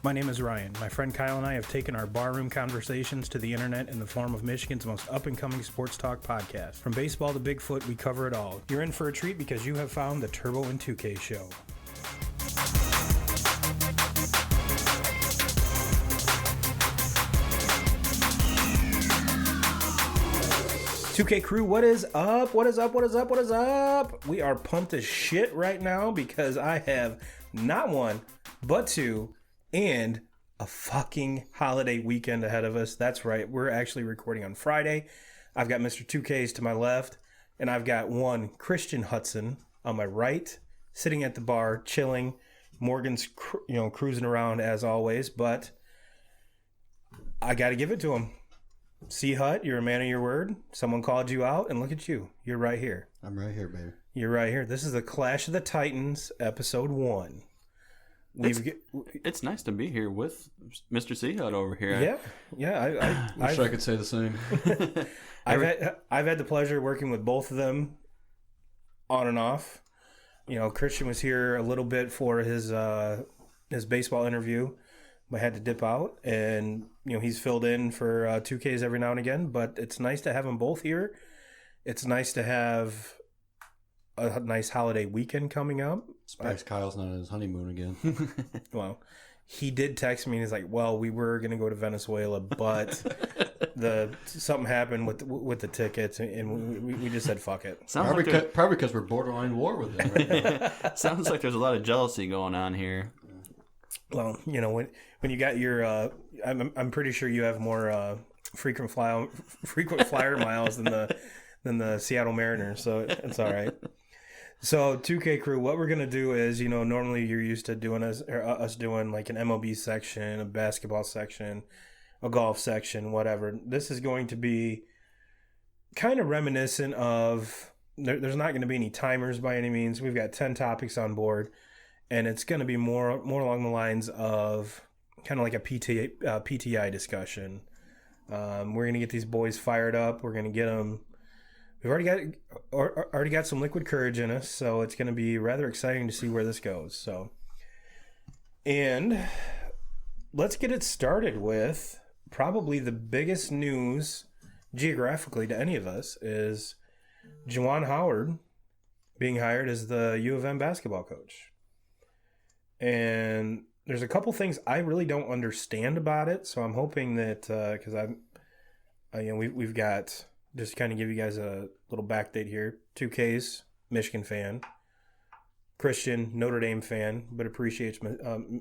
My name is Ryan. My friend Kyle and I have taken our barroom conversations to the internet in the form of Michigan's most up-and-coming sports talk podcast. From baseball to Bigfoot, we cover it all. You're in for a treat because you have found the Turbo and 2K show. "2K crew, what is up? What is up? What is up? What is up?" We are pumped as shit right now because I have not one, but two, and a fucking holiday weekend ahead of us. That's right. We're actually recording on Friday. I've got Mr. 2K's to my left, and I've got one Christian Hutson on my right, sitting at the bar, chilling. Morgan's, cruising around as always, but I got to give it to him. C. Hut, you're a man of your word. Someone called you out, and look at you. You're right here. I'm right here, baby. You're right here. This is the Clash of the Titans, episode 1. It's nice to be here with Mr. C. Hut over here. Yeah. I wish I could say the same. I've had the pleasure of working with both of them on and off. Christian was here a little bit for his baseball interview. I had to dip out, and he's filled in for 2Ks every now and again. But it's nice to have them both here. It's nice to have a nice holiday weekend coming up. Surprised Kyle's not on his honeymoon again. Well, he did text me and he's like, "Well, we were gonna go to Venezuela, but something happened with the tickets, and we just said fuck it." Probably because we're borderline war with them right now. Sounds like there's a lot of jealousy going on here. Well, when you got your, I'm pretty sure you have more frequent flyer miles than the Seattle Mariners, so it's all right. So 2K crew, what we're gonna do is, normally you're used to doing us doing like an MLB section, a basketball section, a golf section, whatever. This is going to be kind of reminiscent of. There's not going to be any timers by any means. We've got 10 topics on board, and it's going to be more along the lines of kind of like a PTI discussion. We're gonna get these boys fired up. We're gonna get them. We've already got some liquid courage in us, so it's going to be rather exciting to see where this goes. So, and let's get it started with probably the biggest news geographically to any of us is Juwan Howard being hired as the U of M basketball coach. And there's a couple things I really don't understand about it, so I'm hoping that because we've got. Just to kind of give you guys a little backdate here. 2K's Michigan fan. Christian, Notre Dame fan, but appreciates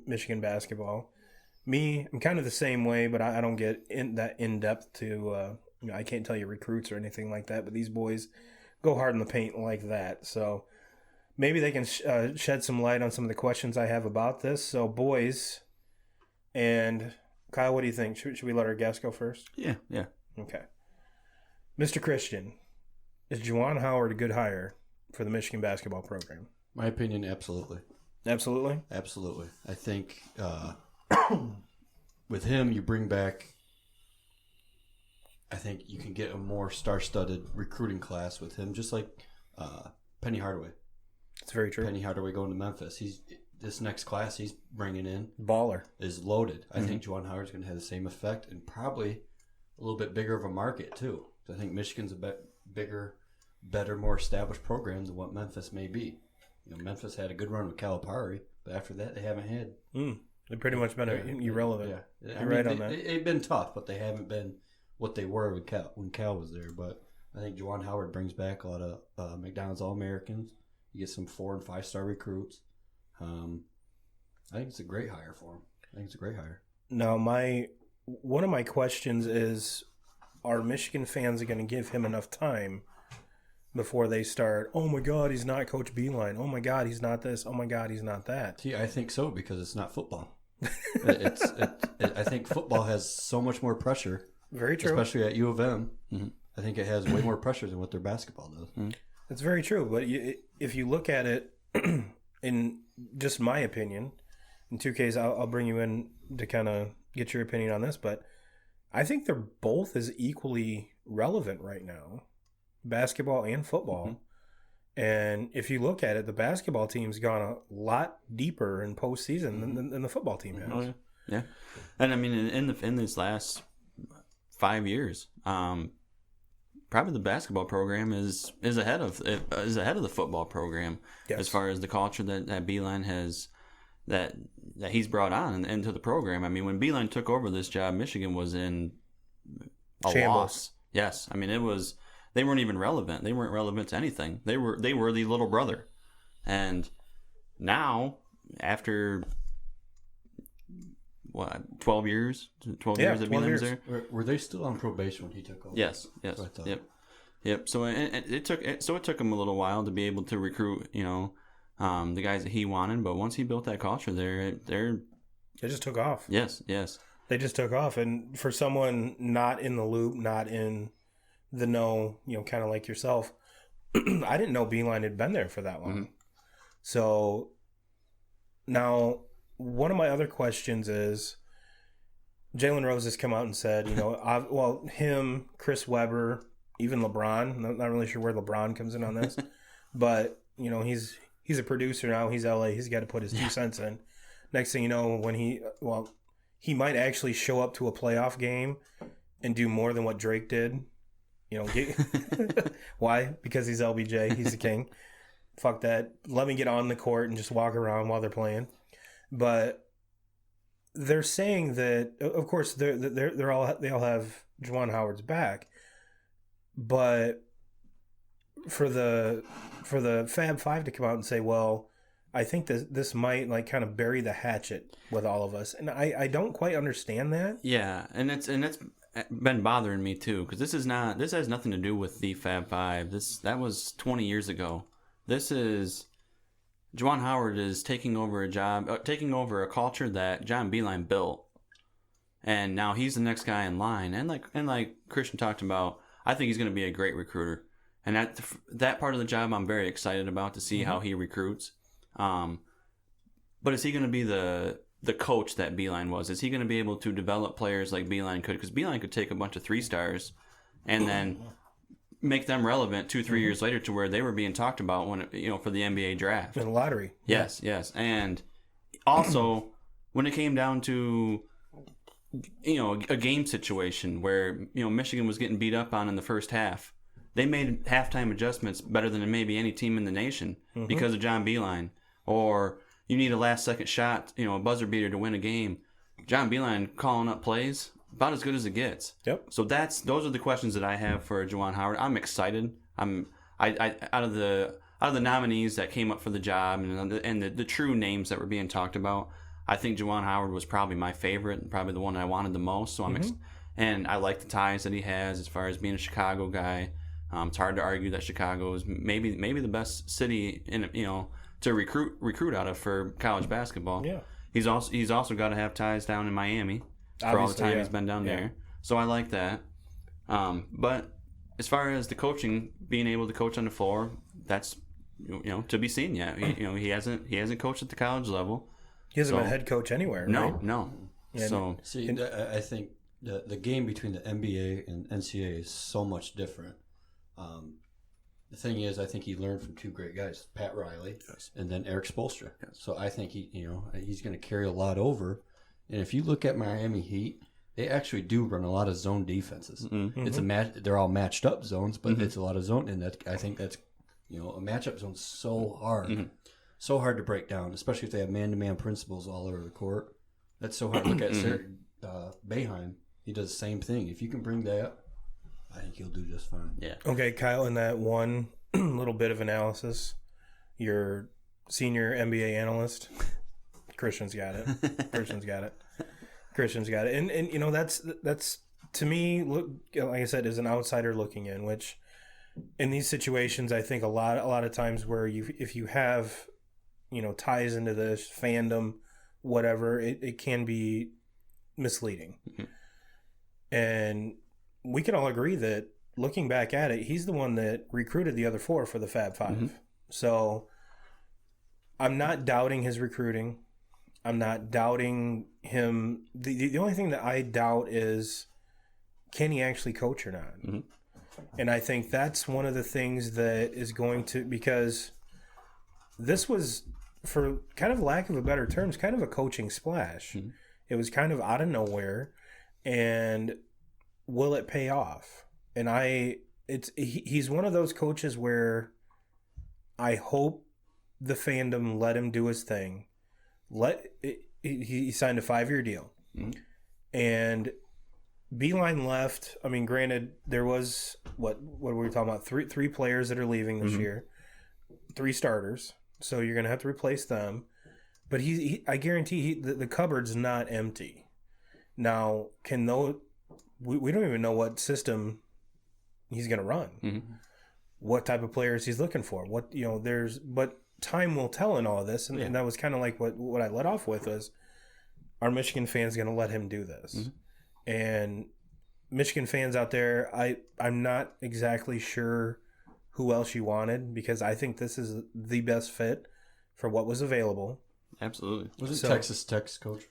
Michigan basketball. Me, I'm kind of the same way, but I don't get in depth to, I can't tell you recruits or anything like that, but these boys go hard in the paint like that. So maybe they can shed some light on some of the questions I have about this. So boys, and Kyle, what do you think? Should we let our guest go first? Yeah. Okay. Mr. Christian, is Juwan Howard a good hire for the Michigan basketball program? My opinion, absolutely. Absolutely? Absolutely. I think with him, you bring back, I think you can get a more star-studded recruiting class with him, just like Penny Hardaway. That's very true. Penny Hardaway going to Memphis. This next class he's bringing in baller is loaded. I think Juwan Howard's going to have the same effect and probably a little bit bigger of a market, too. I think Michigan's a bigger, better, more established program than what Memphis may be. Memphis had a good run with Calipari, but after that, they haven't had. They've pretty much been irrelevant. Yeah, You're right on that. They've been tough, but they haven't been what they were with when Cal was there. But I think Juwan Howard brings back a lot of McDonald's All-Americans. You get some 4- and 5-star recruits. I think it's a great hire for him. Now, one of my questions is, are Michigan fans going to give him enough time before they start, "Oh my God, he's not Coach Beeline. Oh my God, he's not this. Oh my God, he's not that"? See, I think so because it's not football. I think football has so much more pressure. Very true. Especially at U of M. Mm-hmm. I think it has way more pressure than what their basketball does. Mm-hmm. That's very true. But if you look at it, in just my opinion, in 2Ks, I'll bring you in to kind of get your opinion on this, but I think they're both as equally relevant right now, basketball and football. Mm-hmm. And if you look at it, the basketball team's gone a lot deeper in postseason than the football team has. Oh, yeah. Yeah, and I mean, in these last 5 years, probably the basketball program is ahead of the football program as far as the culture that Beeline has that he's brought on into the program. I mean, when Beeline took over this job, Michigan was in a loss. Yes, I mean they weren't even relevant. They weren't relevant to anything. They were the little brother, and now after 12 years that Beeline's there. Were they still on probation when he took over? Yes. Yep. So it took him a little while to be able to recruit, the guys that he wanted. But once he built that culture there, they just took off. Yes. They just took off. And for someone not in the loop, not in the know, kind of like yourself, I didn't know Beeline had been there for that long. Mm-hmm. So now one of my other questions is, Jalen Rose has come out and said, him, Chris Webber, even LeBron. I'm not really sure where LeBron comes in on this, but he's a producer now. He's LA. He's got to put his 2 cents in. Next thing you know, when he might actually show up to a playoff game and do more than what Drake did. Why? Because he's LBJ. He's the king. Fuck that. Let me get on the court and just walk around while they're playing. But they're saying that, of course, they all have Juwan Howard's back, but for the Fab Five to come out and say, well, I think this might kind of bury the hatchet with all of us, and I don't quite understand that. Yeah, and it's been bothering me too, because this has nothing to do with the Fab Five. That was 20 years ago. This is Juwan Howard is taking over a culture that John Beeline built, and now he's the next guy in line. And like Christian talked about, I think he's going to be a great recruiter, and that part of the job I'm very excited about to see how he recruits. But is he going to be the coach that Beeline was? Is he going to be able to develop players like Beeline could? Because Beeline could take a bunch of 3-stars and then make them relevant 2-3 years later to where they were being talked about when for the NBA draft. In the lottery. Yes. And also when it came down to a game situation where Michigan was getting beat up on in the first half, they made halftime adjustments better than maybe any team in the nation because of John Beeline. Or you need a last second shot, a buzzer beater to win a game. John Beeline calling up plays about as good as it gets. Yep. So those are the questions that I have for Juwan Howard. I'm excited. I out of the nominees that came up for the job and the true names that were being talked about, I think Juwan Howard was probably my favorite and probably the one I wanted the most. So and I like the ties that he has as far as being a Chicago guy. It's hard to argue that Chicago is maybe the best city in to recruit out of for college basketball. Yeah. He's also got to have ties down in Miami for all the time he's been down there. So I like that. But as far as the coaching, being able to coach on the floor, that's to be seen yet. He hasn't coached at the college level. He hasn't been a head coach anywhere. Right? No. Yeah, so I think the game between the NBA and NCAA is so much different. The thing is, I think he learned from 2 great guys, Pat Riley and then Eric Spoelstra. Yes. So I think he's going to carry a lot over. And if you look at Miami Heat, they actually do run a lot of zone defenses. Mm-hmm. It's they're all matched up zones, but it's a lot of zone, and I think that's a matchup zone's so hard, so hard to break down, especially if they have man-to-man principles all over the court. That's so hard. Look at Boeheim; he does the same thing. If you can bring that up, I think he'll do just fine. Yeah. Okay, Kyle, in that one little bit of analysis, your senior NBA analyst, Christian's got it. Christian's got it. And that's to me, look, like I said, as an outsider looking in, which in these situations, I think a lot of times where if you have, ties into this fandom, whatever, it can be misleading. Mm-hmm. And we can all agree that looking back at it, he's the one that recruited the other 4 for the Fab Five. Mm-hmm. So I'm not doubting his recruiting. I'm not doubting him. The only thing that I doubt is, can he actually coach or not? Mm-hmm. And I think that's one of the things that is going to, because this was, for kind of lack of a better terms, kind of a coaching splash. Mm-hmm. It was kind of out of nowhere, and will it pay off? And he's one of those coaches where I hope the fandom let him do his thing. He signed a 5-year deal, and Beeline left. I mean, granted, there was what were we talking about? Three players that are leaving this year, 3 starters. So you're gonna have to replace them. But I guarantee the cupboard's not empty. Now, we don't even know what system he's gonna run. What type of players he's looking for. But time will tell in all of this, and that was kind of like what I let off with was, are Michigan fans going to let him do this? And Michigan fans out there, I'm not exactly sure who else you wanted, because I think this is the best fit for what was available. Absolutely. Was it Texas Tech's coach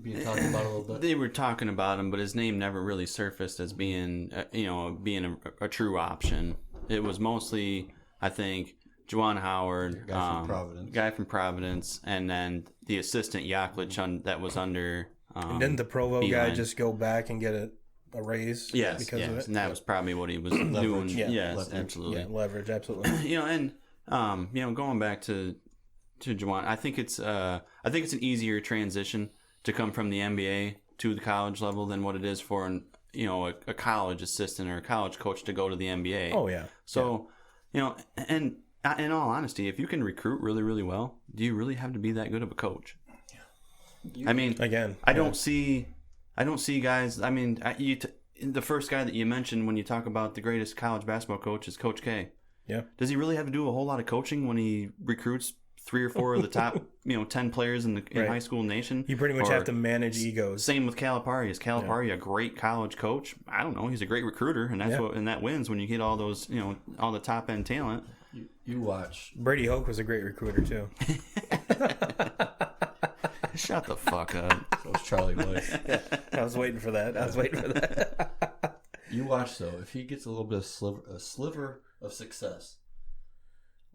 being talked about a little bit? They were talking about him, but his name never really surfaced as being a true option. It was mostly, I think, Juwan Howard, guy from Providence, and then the assistant Yaklich that was under. And didn't the Provo Beeline guy just go back and get a raise? Yes, because of it? And that was probably what he was doing. Yes, leverage. absolutely. Yeah, leverage, absolutely. Going back to Juwan, I think it's an easier transition to come from the NBA to the college level than what it is for a college assistant or a college coach to go to the NBA. Oh yeah. So, and in all honesty, if you can recruit really, really well, do you really have to be that good of a coach? I mean, again, I don't see guys. I mean, the first guy that you mentioned when you talk about the greatest college basketball coach is Coach K. Yeah. Does he really have to do a whole lot of coaching when he recruits 3 or 4 of the top, 10 players in high school nation? You pretty much have to manage egos. Same with Calipari. Is Calipari a great college coach? I don't know. He's a great recruiter, and that wins when you get all those, all the top end talent. You watch. Brady Hoke was a great recruiter too. Shut the fuck up. So was Charlie White. I was waiting for that. You watch though. If he gets a little bit of a sliver of success,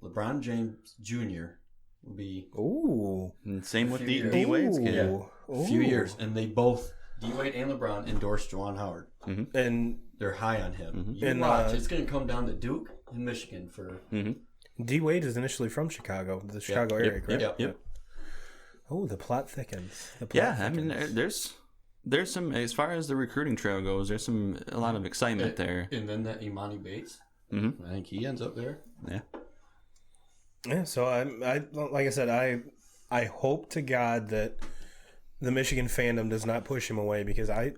LeBron James Jr. will be. Ooh. And same with D Wade's kid. Yeah. A few years, and they both, D Wade and LeBron, endorsed Juwan Howard, and they're high on him. You and watch. It's going to come down to Duke and Michigan for. D Wade is initially from Chicago, the Chicago area, correct? Yep. Oh, the plot thickens. I mean, there's some, as far as the recruiting trail goes, there's a lot of excitement there. And then that Imani Bates, I think he ends up there. Yeah. Yeah. So I like I said, I hope to God that the Michigan fandom does not push him away, because I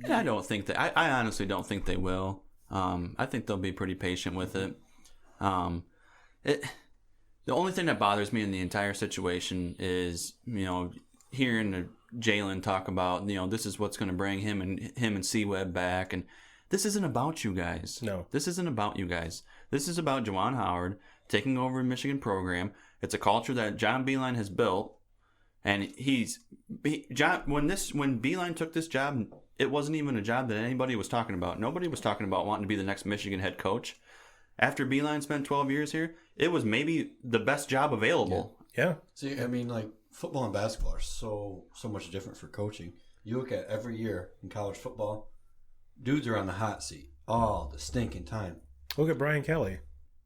don't think that. I honestly don't think they will. I think they'll be pretty patient with it. The only thing that bothers me in the entire situation is, hearing Jalen talk about, this is what's going to bring him and C-Web back. And this isn't about you guys. No. This isn't about you guys. This is about Juwan Howard taking over a Michigan program. It's a culture that John Beeline has built. And when Beeline took this job, it wasn't even a job that anybody was talking about. Nobody was talking about wanting to be the next Michigan head coach. After Beeline spent 12 years here, it was maybe the best job available. Yeah. See, I mean, like, football and basketball are so much different for coaching. You look at every year in college football, dudes are on the hot seat all the stinking time. Look at Brian Kelly.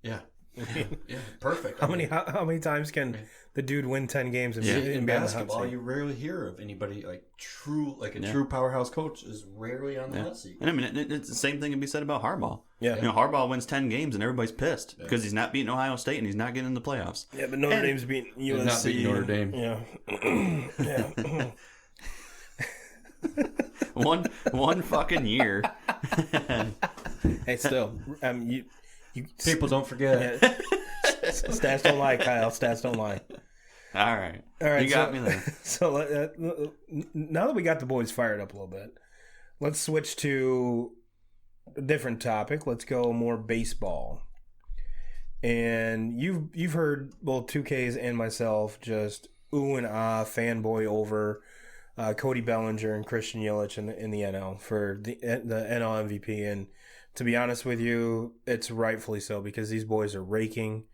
Yeah. Yeah, perfect. How many times can the dude win 10 games in basketball? You rarely hear of anybody true powerhouse coach is rarely on the hot seat. And I mean, it's the same thing can be said about Harbaugh. Yeah. Harbaugh wins 10 games and everybody's pissed because he's not beating Ohio State and he's not getting in the playoffs. Yeah, but Notre Dame's beating USC. Not beating Notre Dame. Yeah. one fucking year. Hey, still, people don't forget. Yeah. Stats don't lie, Kyle. Stats don't lie. All right. You got me there. So now that we got the boys fired up a little bit, let's switch to a different topic. Let's go more baseball. And you've heard both 2Ks and myself just ooh and ah fanboy over Cody Bellinger and Christian Yelich in the NL for the NL MVP. And to be honest with you, it's rightfully so, because these boys are raking.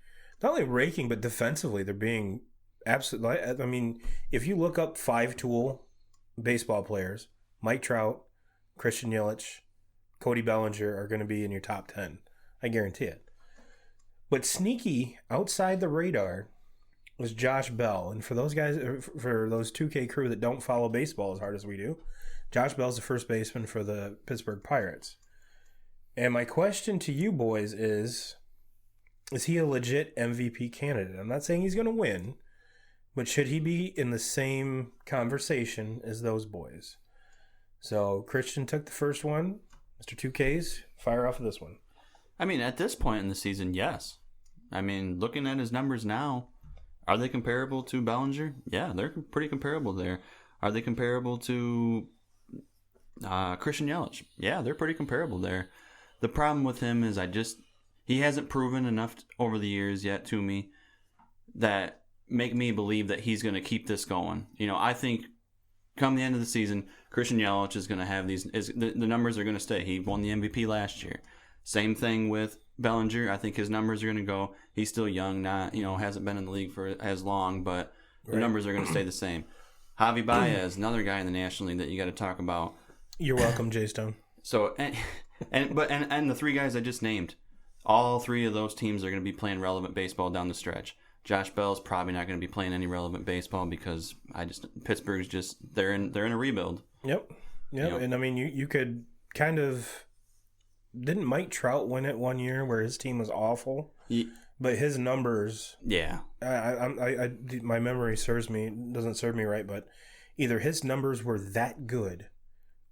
Not only raking, but defensively, they're being absolutely. I mean, if you look up 5-tool baseball players, Mike Trout, Christian Yelich, Cody Bellinger are going to be in your top 10. I guarantee it. But sneaky outside the radar was Josh Bell. And for those guys, for those 2K crew that don't follow baseball as hard as we do, Josh Bell's the first baseman for the Pittsburgh Pirates. And my question to you boys is he a legit MVP candidate? I'm not saying he's going to win, but should he be in the same conversation as those boys? So Christian took the first one. Mr. 2Ks, fire off of this one. I mean, at this point in the season, yes. I mean, looking at his numbers now, are they comparable to Bellinger? Yeah, they're pretty comparable there. Are they comparable to Christian Yelich? Yeah, they're pretty comparable there. The problem with him is he hasn't proven enough over the years yet to me that make me believe that he's going to keep this going. I think come the end of the season, Christian Yelich is going to have the numbers are going to stay. He won the MVP last year. Same thing with Bellinger. I think his numbers are going to go. He's still young, not hasn't been in the league for as long, but the numbers are going to stay the same. Javi Baez, another guy in the National League that you got to talk about. You're welcome, Jay Stone. So and the three guys I just named, all three of those teams are going to be playing relevant baseball down the stretch. Josh Bell's probably not going to be playing any relevant baseball because Pittsburgh's just they're in a rebuild. Yep. And I mean you could kind of. Didn't Mike Trout win it one year where his team was awful? But his numbers, yeah. My memory doesn't serve me right, but either his numbers were that good,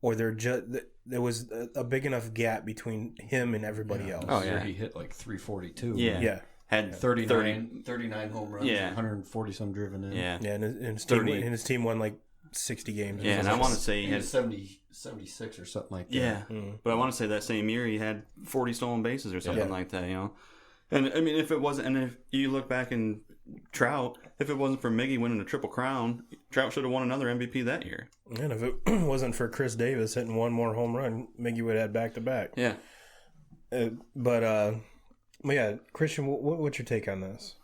or there was a big enough gap between him and everybody else. Oh yeah, he hit like 342. Yeah. Had 39 home runs, yeah. 140 some driven in. Yeah, and his team won like 60 games. Yeah, and I want to say he had 76 or something like that. Yeah, but I want to say that same year he had 40 stolen bases or something like that, And I mean, if it wasn't, and if you look back in Trout, if it wasn't for Miggy winning a Triple Crown, Trout should have won another MVP that year. And if it wasn't for Chris Davis hitting one more home run, Miggy would have had back-to-back. Yeah. But yeah, Christian, what's your take on this?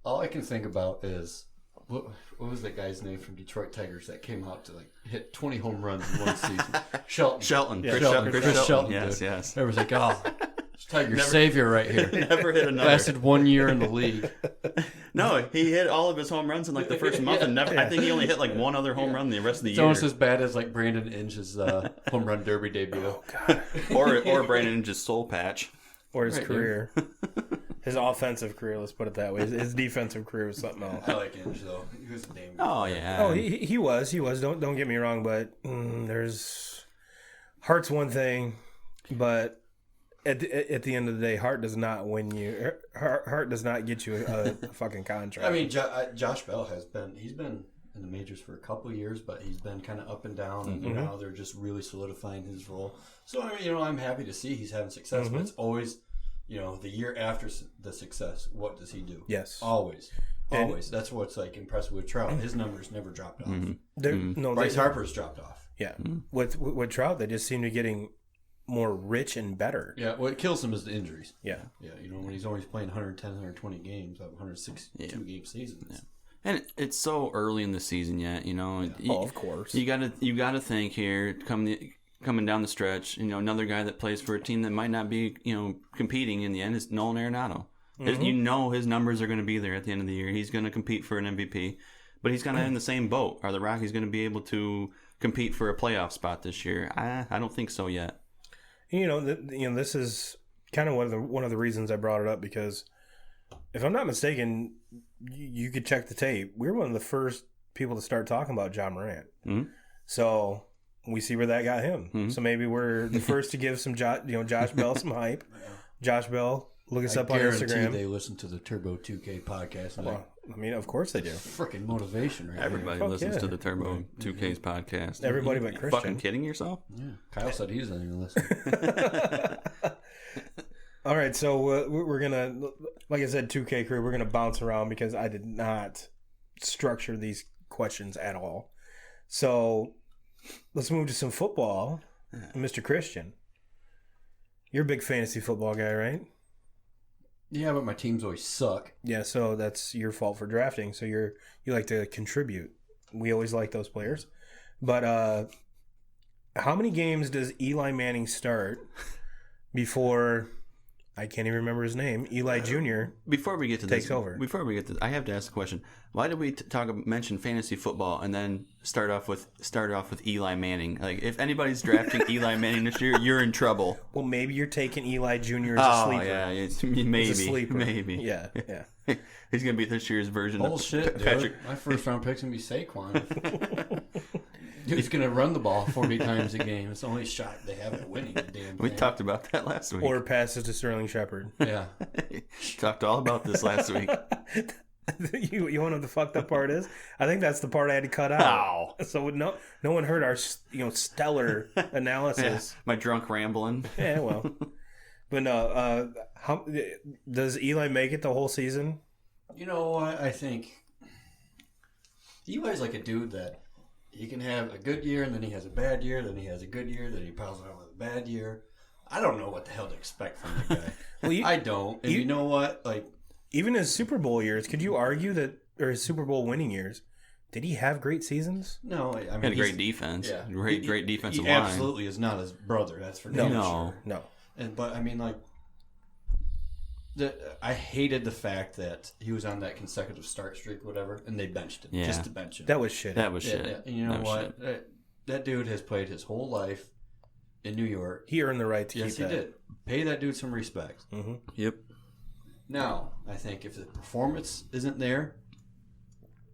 All I can think about is what was that guy's name from Detroit Tigers that came out to hit 20 home runs in one season? Shelton. Yeah, Chris Shelton. Yes. Everyone's like, oh, Tiger savior right here. Never hit another. Lasted 1 year in the league. No, he hit all of his home runs in the first month, and never. I think he only hit one other home run the rest of the year. It's almost as bad as Brandon Inge's home run derby debut. Oh God. or Brandon Inge's soul patch. Or his career. His offensive career, let's put it that way. His defensive career was something else. I like Inge, though. He was a damn good Oh, player. yeah. Oh, he was. Don't get me wrong, but there's... Heart's one thing, but at the end of the day, heart does not win you. Heart does not get you a fucking contract. I mean, Josh Bell he's been in the majors for a couple of years, but he's been kind of up and down, and now they're just really solidifying his role. So, I mean, I'm happy to see he's having success, but it's always... the year after the success, what does he do? Yes. Always. That's what's impressive with Trout. His numbers never dropped off. Bryce Harper's dropped off. Yeah. With Trout, they just seem to be getting more rich and better. Yeah. What kills him is the injuries. Yeah. Yeah. When he's always playing 110, 120 games of 162 game seasons. Yeah. And it's so early in the season yet, of course. You gotta think here, coming down the stretch, another guy that plays for a team that might not be, competing in the end is Nolan Arenado. His numbers are going to be there at the end of the year. He's going to compete for an MVP, but he's kind of in the same boat. Are the Rockies going to be able to compete for a playoff spot this year? I don't think so yet. This is kind of one of the reasons I brought it up, because if I'm not mistaken, you could check the tape. We were one of the first people to start talking about John Morant. Mm-hmm. So we see where that got him. Mm-hmm. So maybe we're the first to give some Josh Bell some hype. Josh Bell, look us up on Instagram. They listen to the Turbo 2K podcast. Of course they do. Freaking motivation, right? Everybody listens to the Turbo 2K's podcast. Everybody but Christian. Fucking kidding yourself? Yeah. Kyle said he doesn't even listen. All right, so we're gonna, like I said, 2K crew. We're gonna bounce around because I did not structure these questions at all. So let's move to some football. Mr. Christian, you're a big fantasy football guy, right? Yeah, but my teams always suck. Yeah, so that's your fault for drafting. So you like to contribute. We always like those players. But how many games does Eli Manning start before, I can't even remember his name, Eli Jr. Before we get to takes this, over? Before we get to, I have to ask a question. Why did we mention fantasy football and then start off with Eli Manning? Like, if anybody's drafting Eli Manning this year, you're in trouble. Well, maybe you're taking Eli Jr. as a sleeper. Yeah, maybe, As a sleeper. maybe. Yeah. He's gonna be this year's version Bullshit, of Patrick. dude. My first round pick's gonna be Saquon. Dude's gonna run the ball 40 times a game. It's the only shot they have at winning the damn thing. We talked about that last week. Or passes to Sterling Shepard. Yeah. Talked all about this last week. You want to know what the fucked up part is? I think that's the part I had to cut out. Ow. So no one heard our stellar analysis. Yeah, my drunk rambling. Yeah, well, but no. How does Eli make it the whole season? You know what? I think Eli's like a dude that he can have a good year and then he has a bad year, then he has a good year, then he piles on with a bad year. I don't know what the hell to expect from the guy. Well, I don't. And you know what? Like, even his Super Bowl years, could you argue that, or his Super Bowl winning years, did he have great seasons? no, I mean, He had a great defense. Yeah. Great defensive he line. absolutely is not his brother. That's for No. damn No. sure. No. But I mean, like, I hated the fact that he was on that consecutive start streak, or whatever, and they benched him just to bench him. That was shit. That was Yeah, shit. yeah. And you know That was what? shit. That dude has played his whole life in New York. He earned the right to Yes, keep he that. did. Pay that dude some respect. Mm-hmm. Yep. Now, I think if the performance isn't there,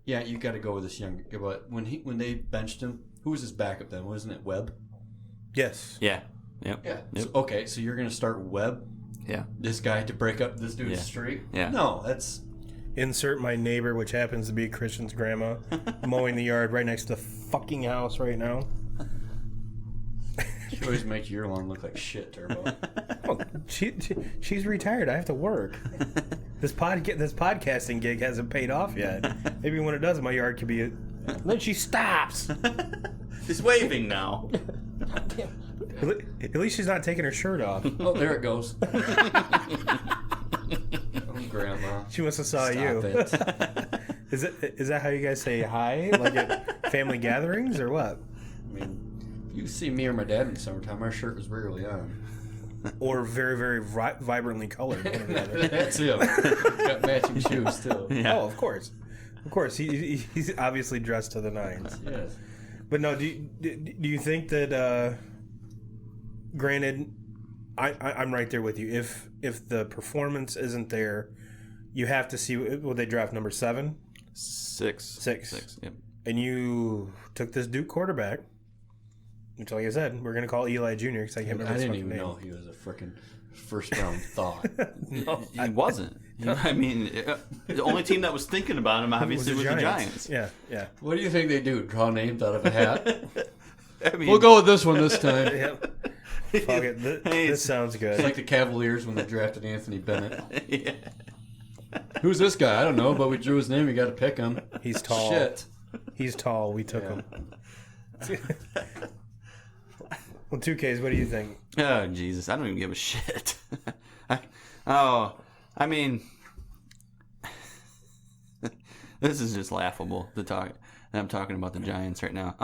yeah, you got to go with this young. But when they benched him, who was his backup then? Wasn't it Webb? Yes. Yeah. Yep. Yeah. Yep. So, okay, so you're going to start Webb, Yeah. this guy, to break up this dude's Yeah. streak? Yeah. No, that's. Insert my neighbor, which happens to be Christian's grandma, mowing the yard right next to the fucking house right now. She always makes your lawn look like shit, Turbo. Oh, she's retired. I have to work. This podcasting gig hasn't paid off yet. Maybe when it does, my yard could be. Then she stops. He's waving now. At least she's not taking her shirt off. Oh, there it goes. Oh, Grandma. She must have saw Stop you. it. Is that how you guys say hi, like at family gatherings, or what? I mean, you see me or my dad in the summertime, our shirt was rarely on. Or very, very vibrantly colored. One or the other. That's him. Got matching shoes, too. Yeah. Oh, of course. He's obviously dressed to the nines. Yes. But no, do you think that? Granted, I'm right there with you. If the performance isn't there, you have to see. Will they draft number 7? 6. Yep. And you took this Duke quarterback, which, like I said, we're gonna call Eli Jr. because I can't remember I his didn't fucking even name. know he was a freaking first round thought. No, He wasn't. I mean, the only team that was thinking about him obviously was the Giants. Yeah, yeah. What do you think they do? Draw names out of a hat? I mean, We'll go with this one this time. Yep. Fuck it. This sounds good. It's like the Cavaliers when they drafted Anthony Bennett. Yeah. Who's this guy? I don't know, but we drew his name. We got to pick him. He's tall. Shit. He's tall. We took Yeah. him. Well, 2Ks, what do you think? Oh, Jesus. I don't even give a shit. I mean, this is just laughable to talk. I'm talking about the Giants right now.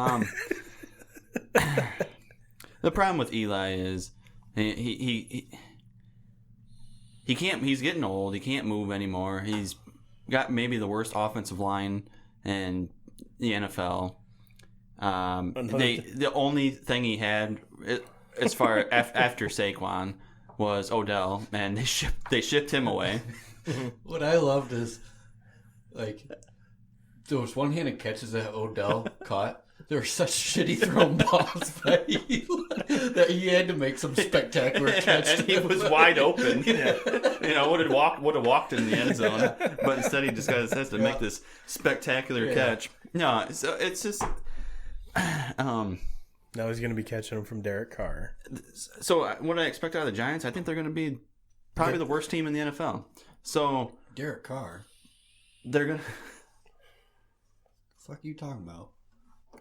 The problem with Eli is he can't. He's getting old. He can't move anymore. He's got maybe the worst offensive line in the NFL. The only thing he had as far after Saquon was Odell, and they shipped him away. What I loved is, like, those one-handed catches that Odell caught. They were such shitty thrown balls that he had to make some spectacular catch. And he was wide open. Yeah. You know, would have walked in the end zone, but instead he just got his head to make this spectacular catch. No, so it's just. Now he's going to be catching him from Derek Carr. So what I expect out of the Giants, I think they're going to be probably the worst team in the NFL. So Derek Carr. they're going to. The fuck are you talking about?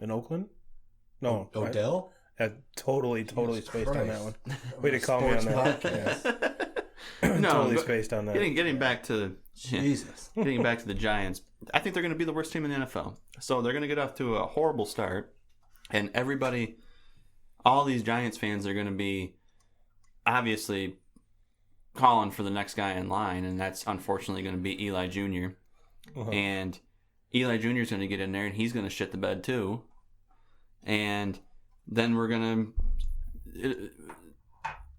In Oakland? No. Odell? I totally Jesus spaced on that Christ. one. Way to call me on Sports that. podcast. No, totally but spaced on that. getting back to Jesus. getting back to the Giants, I think they're going to be the worst team in the NFL. So they're going to get off to a horrible start, and all these Giants fans are going to be obviously calling for the next guy in line, and that's unfortunately going to be Eli Jr. Uh-huh. And Eli Jr. is going to get in there, and he's going to shit the bed too. And then we're going to...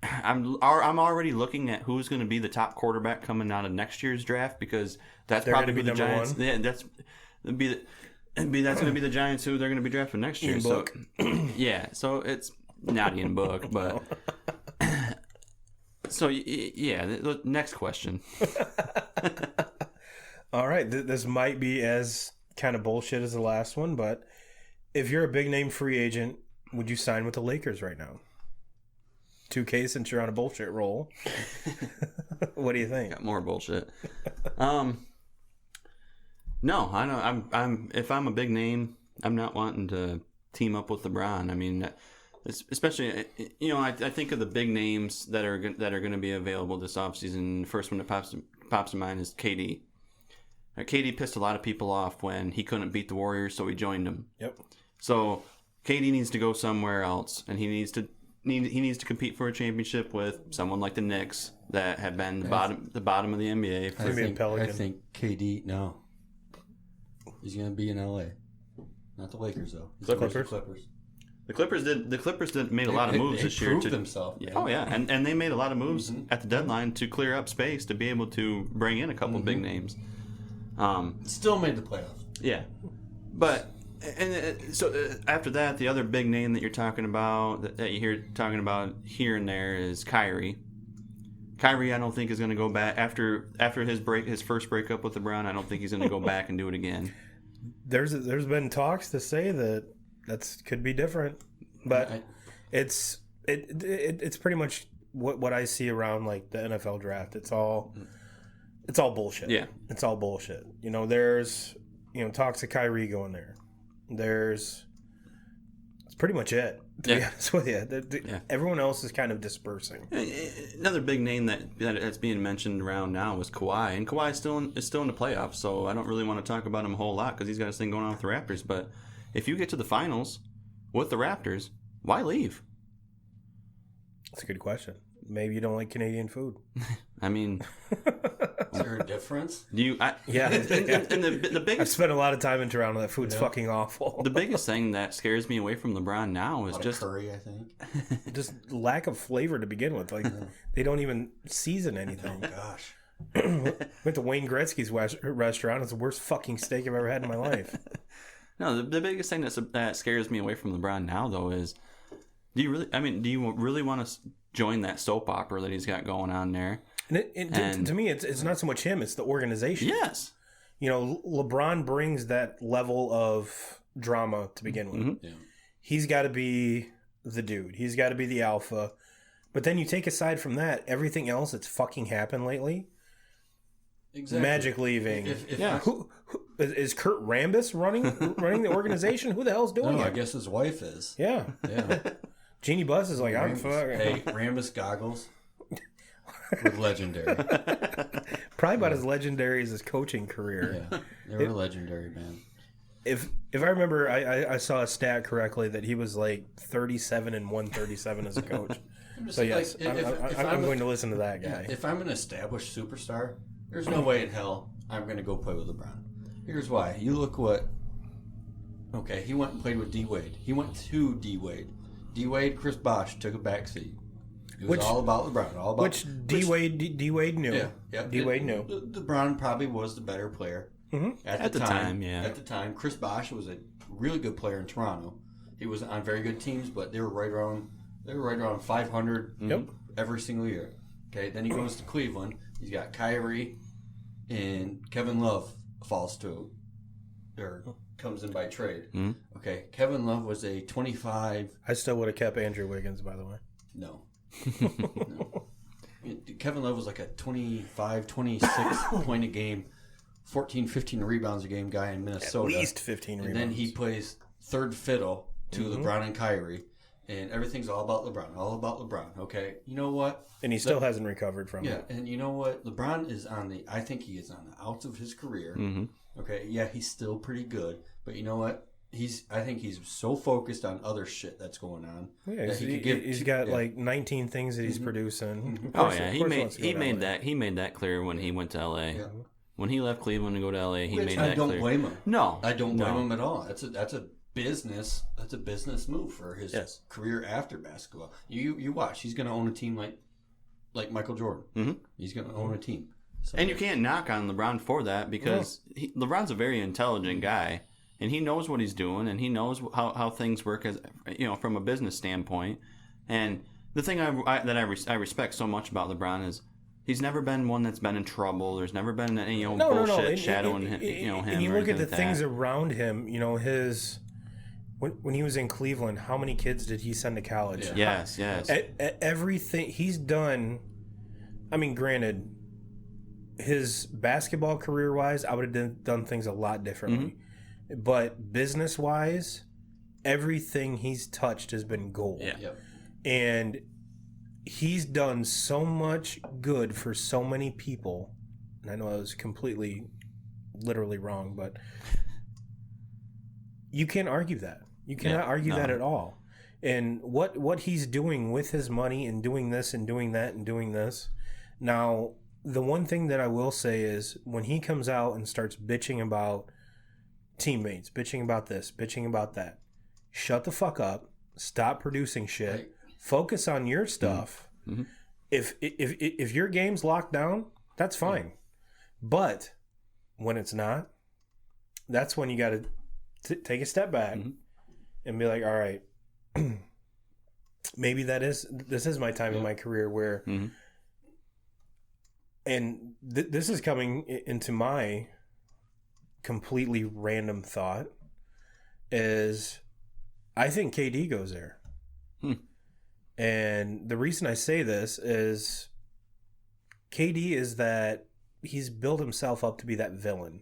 I'm already looking at who's going to be the top quarterback coming out of next year's draft, because that's They're probably gonna who be the number Giants... one? Yeah, that's going to be the Giants who they're going to be drafting next year. Ian So, Book. yeah, so it's not Ian Book, but... So, yeah, the next question. All right, this might be as kind of bullshit as the last one, but if you're a big name free agent, would you sign with the Lakers right now? 2K, since you're on a bullshit roll. What do you think? Got more bullshit. No, I know. I'm. If I'm a big name, I'm not wanting to team up with LeBron. I mean, especially I think of the big names that are going to be available this offseason. The first one that pops in mind is KD. KD pissed a lot of people off when he couldn't beat the Warriors, so he joined them. Yep. So KD needs to go somewhere else, and he needs to compete for a championship with someone like the Knicks that have been the bottom of the NBA. I think KD, no. He's going to be in LA. Not the Lakers, though. He's Clippers. The Clippers. The Clippers made a lot of moves this year. They proved themselves. Yeah. Oh, yeah. And they made a lot of moves at the deadline to clear up space to be able to bring in a couple big names. Still made the playoffs. Yeah. But... So after that, the other big name that you're talking about, that you hear talking about here and there, is Kyrie. Kyrie, I don't think is going to go back after his first breakup with LeBron. I don't think he's going to go back and do it again. There's been talks to say that could be different, but it's pretty much what I see around like the NFL draft. It's all bullshit. Yeah, it's all bullshit. There's talks of Kyrie going there. That's pretty much it, to be honest with you. Everyone else is kind of dispersing. Another big name that's being mentioned around now is Kawhi, and Kawhi is still in the playoffs, so I don't really want to talk about him a whole lot because he's got his thing going on with the Raptors. But if you get to the finals with the Raptors, why leave? That's a good question. Maybe you don't like Canadian food. I mean, is there a difference? Yeah. And the biggest. I've spent a lot of time in Toronto. That food's fucking awful. The biggest thing that scares me away from LeBron now is just curry. I think just lack of flavor to begin with. Like they don't even season anything. Oh gosh. Went to Wayne Gretzky's restaurant. It's the worst fucking steak I've ever had in my life. No, the biggest thing that scares me away from LeBron now, though, is do you really want to join that soap opera that he's got going on there? And to me, it's not so much him; it's the organization. Yes, LeBron brings that level of drama to begin with. Mm-hmm. Yeah. He's got to be the dude. He's got to be the alpha. But then you take aside from that, everything else that's fucking happened lately. Exactly. Magic leaving. Yeah. Who is Kurt Rambis running the organization? Who the hell's doing it? I guess his wife is. Yeah. Yeah. Jeannie Buss is like, I'm Rambus. fucking. Hey, Rambus goggles. Were legendary. Probably about as legendary as his coaching career. Yeah, they were legendary, man. If I remember, I saw a stat correctly that he was like 37-137 as a coach. So yes, I'm going to listen to that guy. If I'm an established superstar, there's no way in hell I'm going to go play with LeBron. Here's why. You look what... Okay, he went and played with D-Wade. He went to D-Wade. D-Wade, Chris Bosh took a backseat. It was all about LeBron. D-Wade knew. Yeah. D-Wade knew. LeBron probably was the better player at the time. Yeah. At the time, Chris Bosh was a really good player in Toronto. He was on very good teams, but they were right around 500 every single year. Okay, then he goes to Cleveland. He's got Kyrie and Kevin Love comes in by trade. Mm-hmm. Okay, Kevin Love was a 25. I still would have kept Andrew Wiggins, by the way. No. Kevin Love was like a 25, 26 point a game, 14, 15 rebounds a game guy in Minnesota. At least 15 rebounds. And then he plays third fiddle to LeBron and Kyrie. and everything's all about LeBron. Okay, you know what? And he still hasn't recovered from it. Yeah, and you know what? LeBron is I think he is on the outs of his career. Mm-hmm. Okay, yeah, he's still pretty good, but you know what? I think he's so focused on other shit that's going on. Yeah, that he's got like 19 things that he's producing. Mm-hmm. Oh yeah, he made that clear when he went to LA. Yeah. When he left Cleveland to go to LA, he made that clear. I don't blame him. No, I don't blame him at all. That's a business move for his career after basketball. You watch, he's going to own a team like Michael Jordan. Mm-hmm. He's going to own a team. So, and you can't knock on LeBron for that because LeBron's a very intelligent guy, and he knows what he's doing, and he knows how things work as from a business standpoint. And the thing I respect so much about LeBron is he's never been one that's been in trouble. There's never been any bullshit shadowing him. And you look at the things around him. His when he was in Cleveland, how many kids did he send to college? Yeah. Yes. Everything he's done. I mean, granted, his basketball career wise, I would have done things a lot differently. Mm-hmm. But business wise, everything he's touched has been gold. Yeah. Yep. And he's done so much good for so many people. And I know I was completely, literally wrong, but you can't argue that. You cannot argue that at all. And what he's doing with his money and doing this and doing that and doing this. Now, the one thing that I will say is when he comes out and starts bitching about teammates, bitching about this, bitching about that, shut the fuck up. Stop producing shit. Right. Focus on your stuff. Mm-hmm. If your game's locked down, that's fine. But when it's not, that's when you got to take a step back and be like, all right, maybe this is my time in my career where, and this is coming into my completely random thought, is I think KD goes there. And the reason I say this is KD is that he's built himself up to be that villain.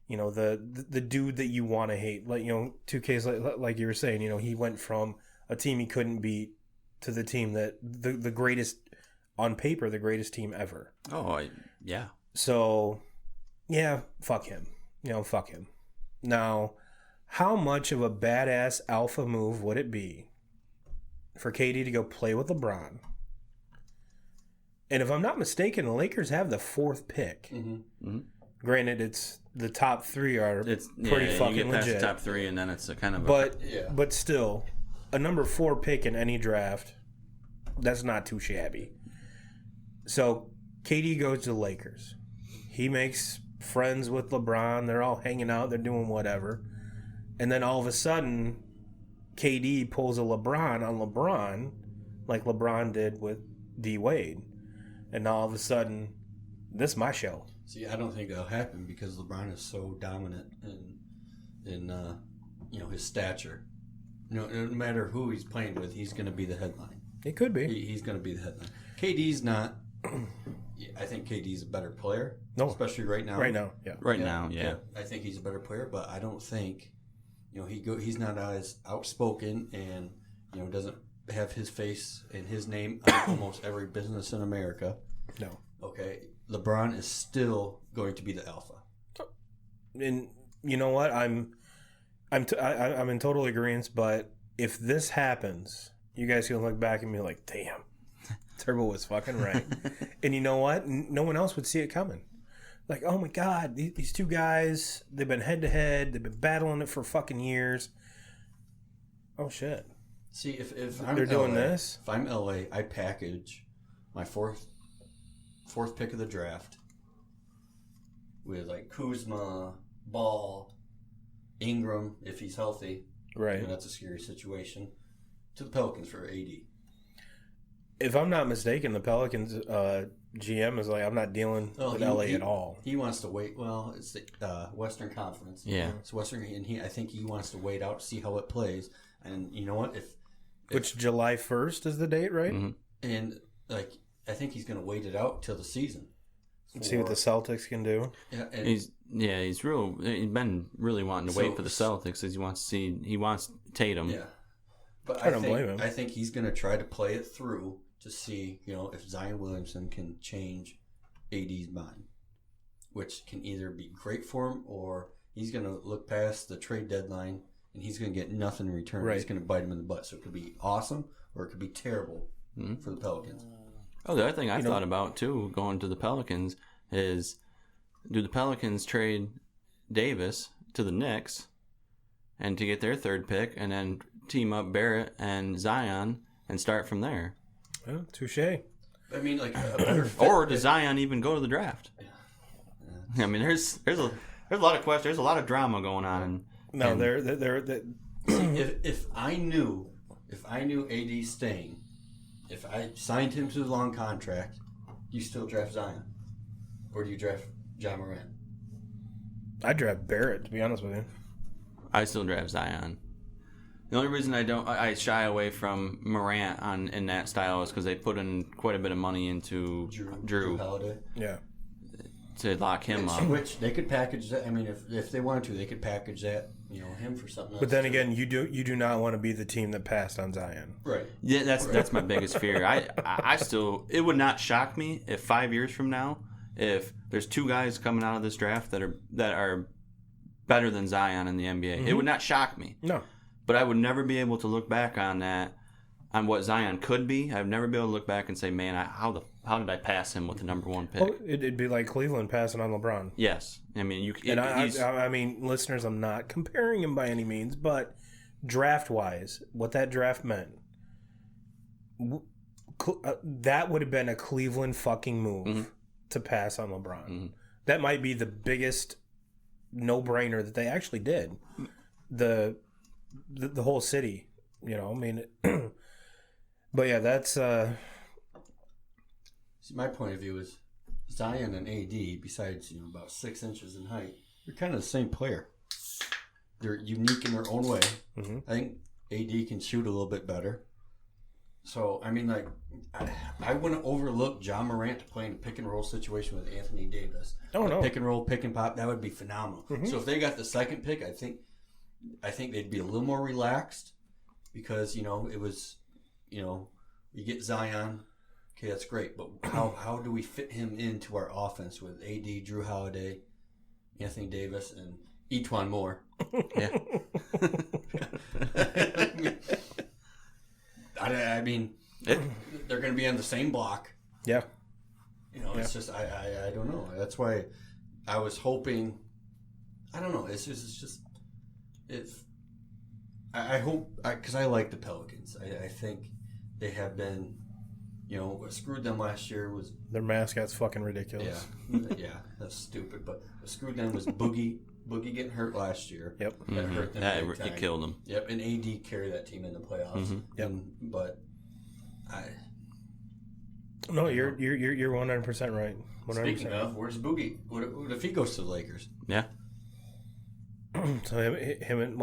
The dude that you want to hate. Like, 2K's like you were saying, he went from a team he couldn't beat to the team that the greatest, on paper, the greatest team ever. Oh, yeah. So, yeah, fuck him. Fuck him. Now, how much of a badass alpha move would it be for KD to go play with LeBron? And if I'm not mistaken, the Lakers have the 4th pick. Granted, it's the top 3 are pretty fucking you get past legit. The top 3, and then it's a kind of but still, a number 4 pick in any draft, that's not too shabby. So KD goes to the Lakers. He makes friends with LeBron. They're all hanging out. They're doing whatever. And then all of a sudden, KD pulls a LeBron on LeBron, like LeBron did with D Wade. And now all of a sudden, this is my show. See, I don't think that'll happen because LeBron is so dominant in his stature. No matter who he's playing with, he's going to be the headline. It could be. He's going to be the headline. KD's not. I think KD's a better player. No, especially right now. Right now, yeah. I think he's a better player, but I don't think he's not as outspoken and doesn't have his face and his name on almost every business in America. No. Okay. LeBron is still going to be the alpha. And you know what? I'm in total agreement. But if this happens, you guys can look back and be like, "Damn, Turbo was fucking right." And you know what? No one else would see it coming. Like, oh my God, these two guys, they've been head to head. They've been battling it for fucking years. Oh shit. See, if I'm they're doing LA, this, if I'm LA, I package my fourth pick of the draft with like Kuzma, Ball, Ingram if he's healthy. Right. That's a scary situation. To the Pelicans for AD. If I'm not mistaken, the Pelicans GM is like, I'm not dealing with LA at all. He wants to wait. Well, it's the Western Conference. Yeah. It's Western, and I think he wants to wait out, see how it plays. And you know what? Which July 1st is the date, right? Mm-hmm. And like, I think he's going to wait it out till the season. See what the Celtics can do. Yeah, he's been really wanting to wait for the Celtics because he wants Tatum. Yeah, But I don't blame him. I think he's going to try to play it through to see, if Zion Williamson can change AD's mind, which can either be great for him or he's going to look past the trade deadline and he's going to get nothing in return. Right. He's going to bite him in the butt. So it could be awesome or it could be terrible for the Pelicans. Oh, the other thing I thought about, too, going to the Pelicans is, do the Pelicans trade Davis to the Knicks and to get their third pick and then team up Barrett and Zion and start from there? Well, touche. I mean, like a better fit. Or does Zion even go to the draft? I mean, there's a lot of questions. There's a lot of drama going on. No, and they're if I knew AD staying, if I signed him to a long contract, do you still draft Zion? Or do you draft John Morant? I draft Barrett, to be honest with you. I still draft Zion. The only reason I shy away from Morant in that style is because they put in quite a bit of money into Drew Holiday. Yeah. To lock him up. Which they could package that. I mean, if they wanted to, they could package that, him for something else. But then again, you do not want to be the team that passed on Zion. Right. Yeah, that's my biggest fear. I still, it would not shock me if 5 years from now, if there's two guys coming out of this draft that are better than Zion in the NBA. It would not shock me. No. But I would never be able to look back on that, on what Zion could be. I'd never be able to look back and say, man, how did I pass him with the number one pick? Well, it'd be like Cleveland passing on LeBron. Yes. I mean, I mean, listeners, I'm not comparing him by any means, but draft-wise, what that draft meant, that would have been a Cleveland fucking move to pass on LeBron. Mm-hmm. That might be the biggest no-brainer that they actually did. The whole city, I mean, but yeah, that's. See, my point of view is Zion and AD, besides about 6 inches in height, they're kind of the same player. They're unique in their own way. Mm-hmm. I think AD can shoot a little bit better. So I mean, like, I wouldn't overlook John Morant to play in a pick and roll situation with Anthony Davis. Oh no, pick and roll, pick and pop, that would be phenomenal. Mm-hmm. So if they got the second pick, I think they'd be a little more relaxed because it was you get Zion, okay, that's great, but how do we fit him into our offense with AD, Drew Holiday, Anthony Davis, and Etwan Moore? Yeah. I mean, they're going to be on the same block. Yeah. It's just I don't know. That's why I was hoping. I don't know. It's just. I hope, because I like the Pelicans. I think they have been, what screwed them last year was... Their mascot's fucking ridiculous. Yeah, that's stupid. But what screwed them was Boogie getting hurt last year. Yep. That hurt them big time. It killed them. Yep, and AD carried that team in the playoffs. Mm-hmm. Yep. But No, you're 100% right. 100%. Speaking of, where's Boogie? What if he goes to the Lakers? Yeah. So him and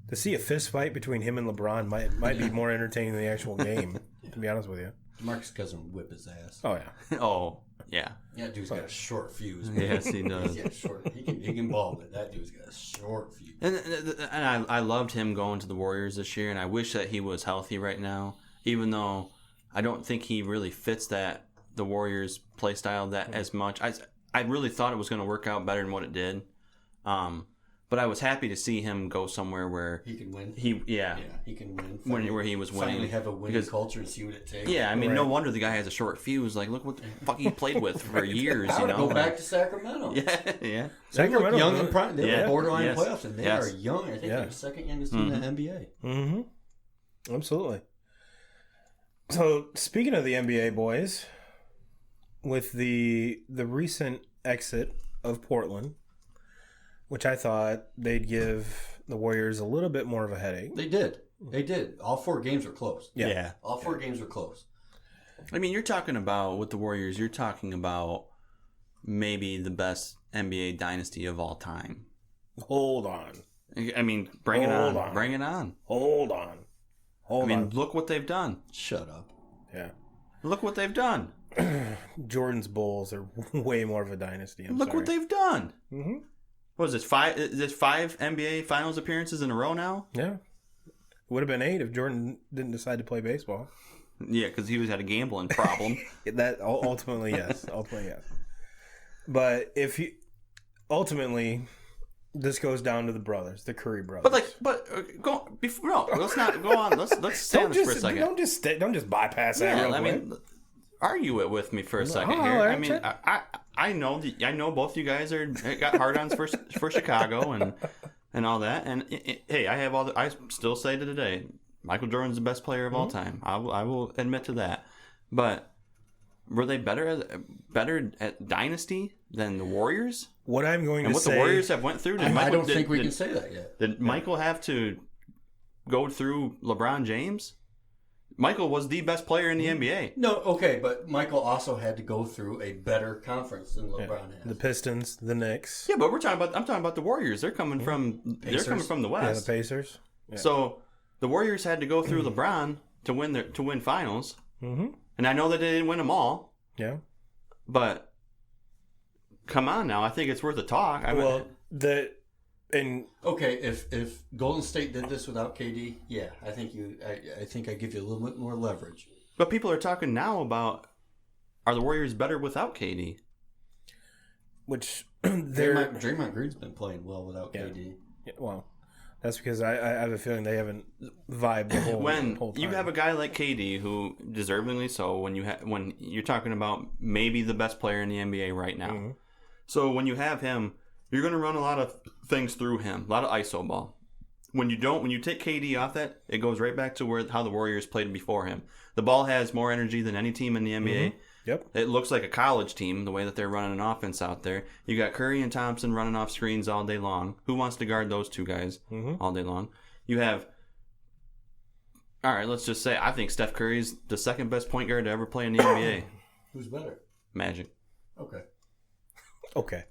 to see a fist fight between him and LeBron might be more entertaining than the actual game. To be honest with you, DeMarcus Cousins would whip his ass. Oh yeah. Oh yeah. Yeah, dude's got a short fuse. Yes, he does. He can ball, but that dude's got a short fuse. And I loved him going to the Warriors this year, and I wish that he was healthy right now. Even though I don't think he really fits the Warriors play style that as much. I really thought it was going to work out better than what it did. But I was happy to see him go somewhere where he can win. He can win. Where he was winning. Finally have a winning culture and see what it takes. Yeah, I mean, No wonder the guy has a short fuse. Like, look what the fuck he played with for years. I would go back to Sacramento. Yeah. Sacramento, young and prime. They were borderline yes. playoffs, and they are young. I think they're the second youngest team in the NBA. Mm-hmm. Absolutely. So, speaking of the NBA boys, with the recent exit of Portland, which I thought they'd give the Warriors a little bit more of a headache. They did. All 4 games were close. Yeah. All 4 games were close. I mean, you're talking about, with the Warriors, you're talking about maybe the best NBA dynasty of all time. Hold on. I mean, bring it on. Bring it on. Hold on. I mean, look what they've done. Shut up. Yeah. Look what they've done. Jordan's Bulls are way more of a dynasty. Look what they've done. Mm-hmm. What is this, 5 NBA Finals appearances in a row now? Yeah. Would have been 8 if Jordan didn't decide to play baseball. Yeah, because he had a gambling problem. That ultimately, yes. Ultimately, yes. But if you ultimately, this goes down to the brothers, the Curry brothers. Let's not go on. Let's stay on this for a second. Don't just bypass that. Yeah, real I quick. mean, argue it with me for a second Oh, here. all right, I mean, I know both you guys got hard-ons for Chicago and all that. And hey, I still say to today, Michael Jordan's the best player of all time. I will admit to that. But were they better at dynasty than the Warriors? What I'm going to say, the Warriors have went through. I don't think we can say that yet. Did Michael have to go through LeBron James? Michael was the best player in the NBA. No, okay, but Michael also had to go through a better conference than LeBron has. the Pistons, the Knicks, Yeah, but I'm talking about the Warriors. They're coming from the West. the Pacers. Yeah. So the Warriors had to go through LeBron to win finals. Mm-hmm. And I know that they didn't win them all. Yeah. But come on now, I think it's worth a talk. Okay, if Golden State did this without KD, yeah, I think I give you a little bit more leverage. But people are talking now about, are the Warriors better without KD? Which Draymond Green's been playing well without KD. Yeah, well, that's because I have a feeling they haven't vibed the whole When whole time. you have a guy like KD, who deservingly so, when you're talking about maybe the best player in the NBA right now. Mm-hmm. So when you have him, you're going to run a lot of things through him, a lot of ISO ball. When you take KD off that, it goes right back to how the Warriors played before him. The ball has more energy than any team in the NBA. Mm-hmm. Yep. It looks like a college team, the way that they're running an offense out there. You got Curry and Thompson running off screens all day long. Who wants to guard those two guys all day long? You have, all right, let's just say, I think Steph Curry's the second best point guard to ever play in the NBA. Who's better? Magic. Okay.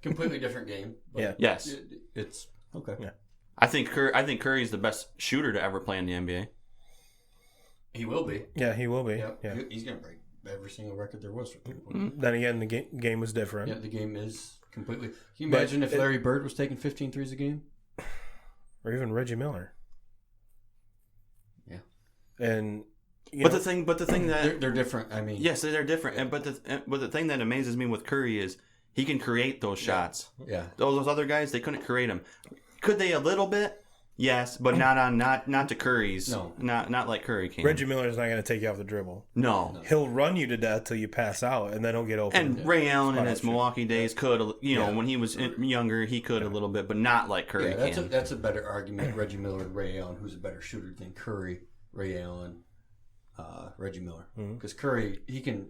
Completely different game. But Yeah. Yes. It's okay. Yeah. I think Curry's the best shooter to ever play in the NBA. He will be. Yeah, he will be. Yeah. Yeah. He's going to break every single record there was for people. Then again, the game was different. Yeah, the game is completely. Can you imagine if Larry Bird was taking 15 threes a game? Or even Reggie Miller. Yeah. And the thing that they're different. I mean, yes, they're different. But the thing that amazes me with Curry is he can create those shots. Yeah. Those other guys, they couldn't create them. Could they a little bit? Yes, but not to Curry's. No. Not like Curry can. Reggie Miller's not going to take you off the dribble. No. He'll run you to death till you pass out, and then he'll get open. And Ray Allen in his Milwaukee days could, when he was younger, he could a little bit, but not like Curry can. That's a better argument. Reggie Miller and Ray Allen, who's a better shooter than Curry, Ray Allen, Reggie Miller. Because Curry, he can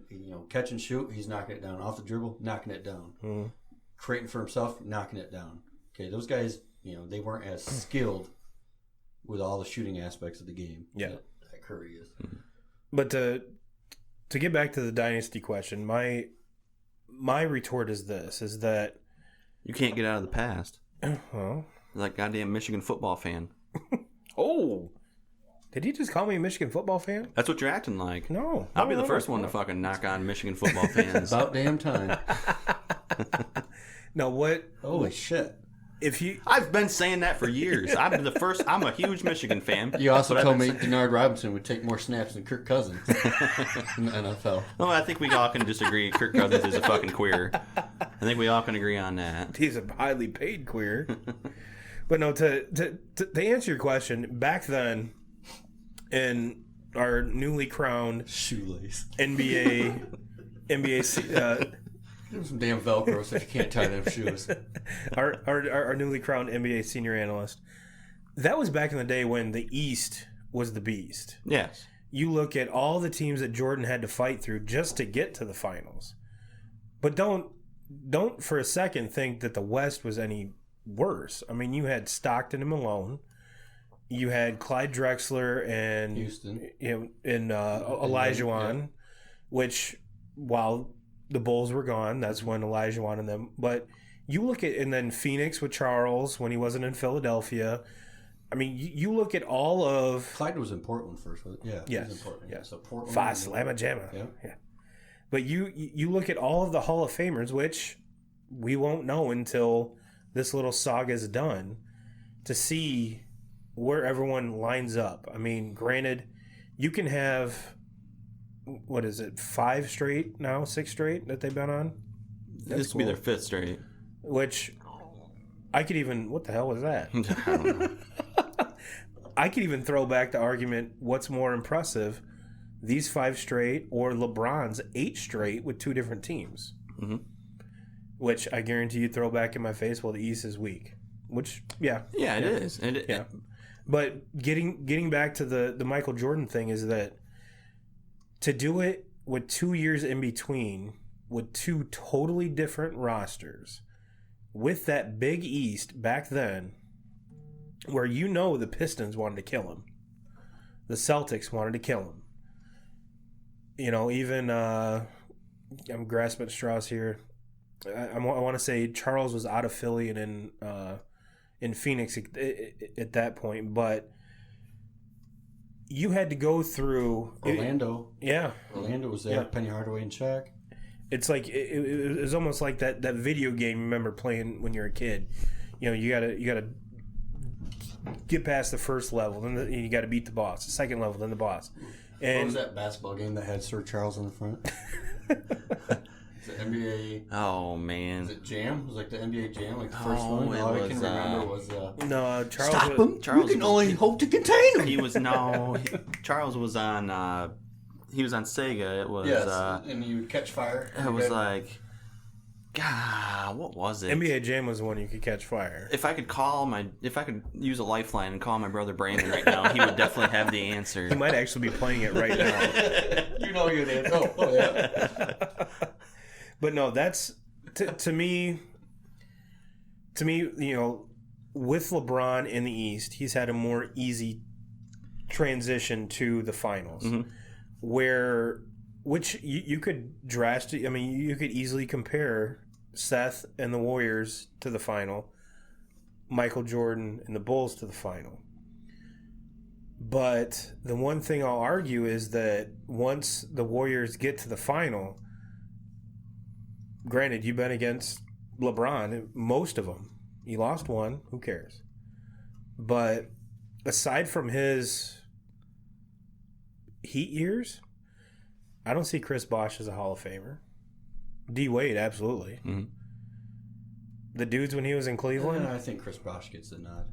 catch and shoot. He's knocking it down off the dribble, knocking it down, creating for himself, knocking it down. Okay, those guys, they weren't as skilled with all the shooting aspects of the game. Yeah, that Curry is. But to get back to the dynasty question, my retort is this: is that you can't get out of the past. Well, Like goddamn Michigan football fan. Oh, did he just call me a Michigan football fan? That's what you're acting like. No, I'll be the first one to fucking knock on Michigan football fans. About damn time. No, what? Holy shit. I've been saying that for years. I'm a huge Michigan fan. You also told me Denard Robinson would take more snaps than Kirk Cousins in the NFL. No, I think we all can disagree. Kirk Cousins is a fucking queer. I think we all can agree on that. He's a highly paid queer. But no, to answer your question, back then, in our newly crowned Shoelace NBA. Give him some damn Velcro so you can't tie them shoes. Our newly crowned NBA senior analyst. That was back in the day when the East was the beast. Yes. You look at all the teams that Jordan had to fight through just to get to the finals. But don't for a second think that the West was any worse. I mean, you had Stockton and Malone. You had Clyde Drexler and Houston. Olajuwon, which while the Bulls were gone, that's when Olajuwon and them. But you look at, and then Phoenix with Charles when he wasn't in Philadelphia. I mean, you look at all of Clyde was in Portland first, wasn't he? Yeah. Yes. He was in Portland. Yeah. So Portland. Fa Slamma Jamma. Yeah. But you look at all of the Hall of Famers, which we won't know until this little saga is done, to see where everyone lines up. I mean, granted, you can have, what is it, 5 straight now, 6 straight that they've been on? This will be their 5th straight. Which I could even, what the hell was that? I don't know. I could even throw back the argument, what's more impressive, these 5 straight or LeBron's 8 straight with 2 different teams? Mm-hmm. Which I guarantee you throw back in my face, well, the East is weak. Which, yeah. Yeah, it is. Yeah. But getting back to the Michael Jordan thing is that to do it with 2 years in between, with 2 totally different rosters, with that Big East back then, where the Pistons wanted to kill him, the Celtics wanted to kill him. Even I'm grasping at straws here. I want to say Charles was out of Philly and in Phoenix at that point, but you had to go through Orlando. Yeah, Orlando was there. Yeah. Penny Hardaway and Shaq. It's like it was almost like that video game you remember playing when you're a kid. You gotta get past the first level, then you got to beat the boss. The second level, then the boss. And what was that basketball game that had Sir Charles in the front? Is it NBA? Oh man! Was it Jam? It was like the NBA Jam, like the first one. All I can remember was no. Charles. Stop him! Charles, you can only hope to contain him. He was Charles was on. He was on Sega. It was. Yes, and you would catch fire. It was like. God, what was it? NBA Jam was the one you could catch fire. If I could use a lifeline and call my brother Brandon right now, he would definitely have the answer. He might actually be playing it right now. You know you're the answer. Oh yeah. But no, that's to me. With LeBron in the East, he's had a more easy transition to the finals, which you could drastically. I mean, you could easily compare Seth and the Warriors to the final, Michael Jordan and the Bulls to the final. But the one thing I'll argue is that once the Warriors get to the final, granted, you've been against LeBron, most of them. He lost one, who cares? But aside from his Heat years, I don't see Chris Bosh as a Hall of Famer. D. Wade, absolutely. Mm-hmm. The dudes when he was in Cleveland? I think Chris Bosh gets the nod.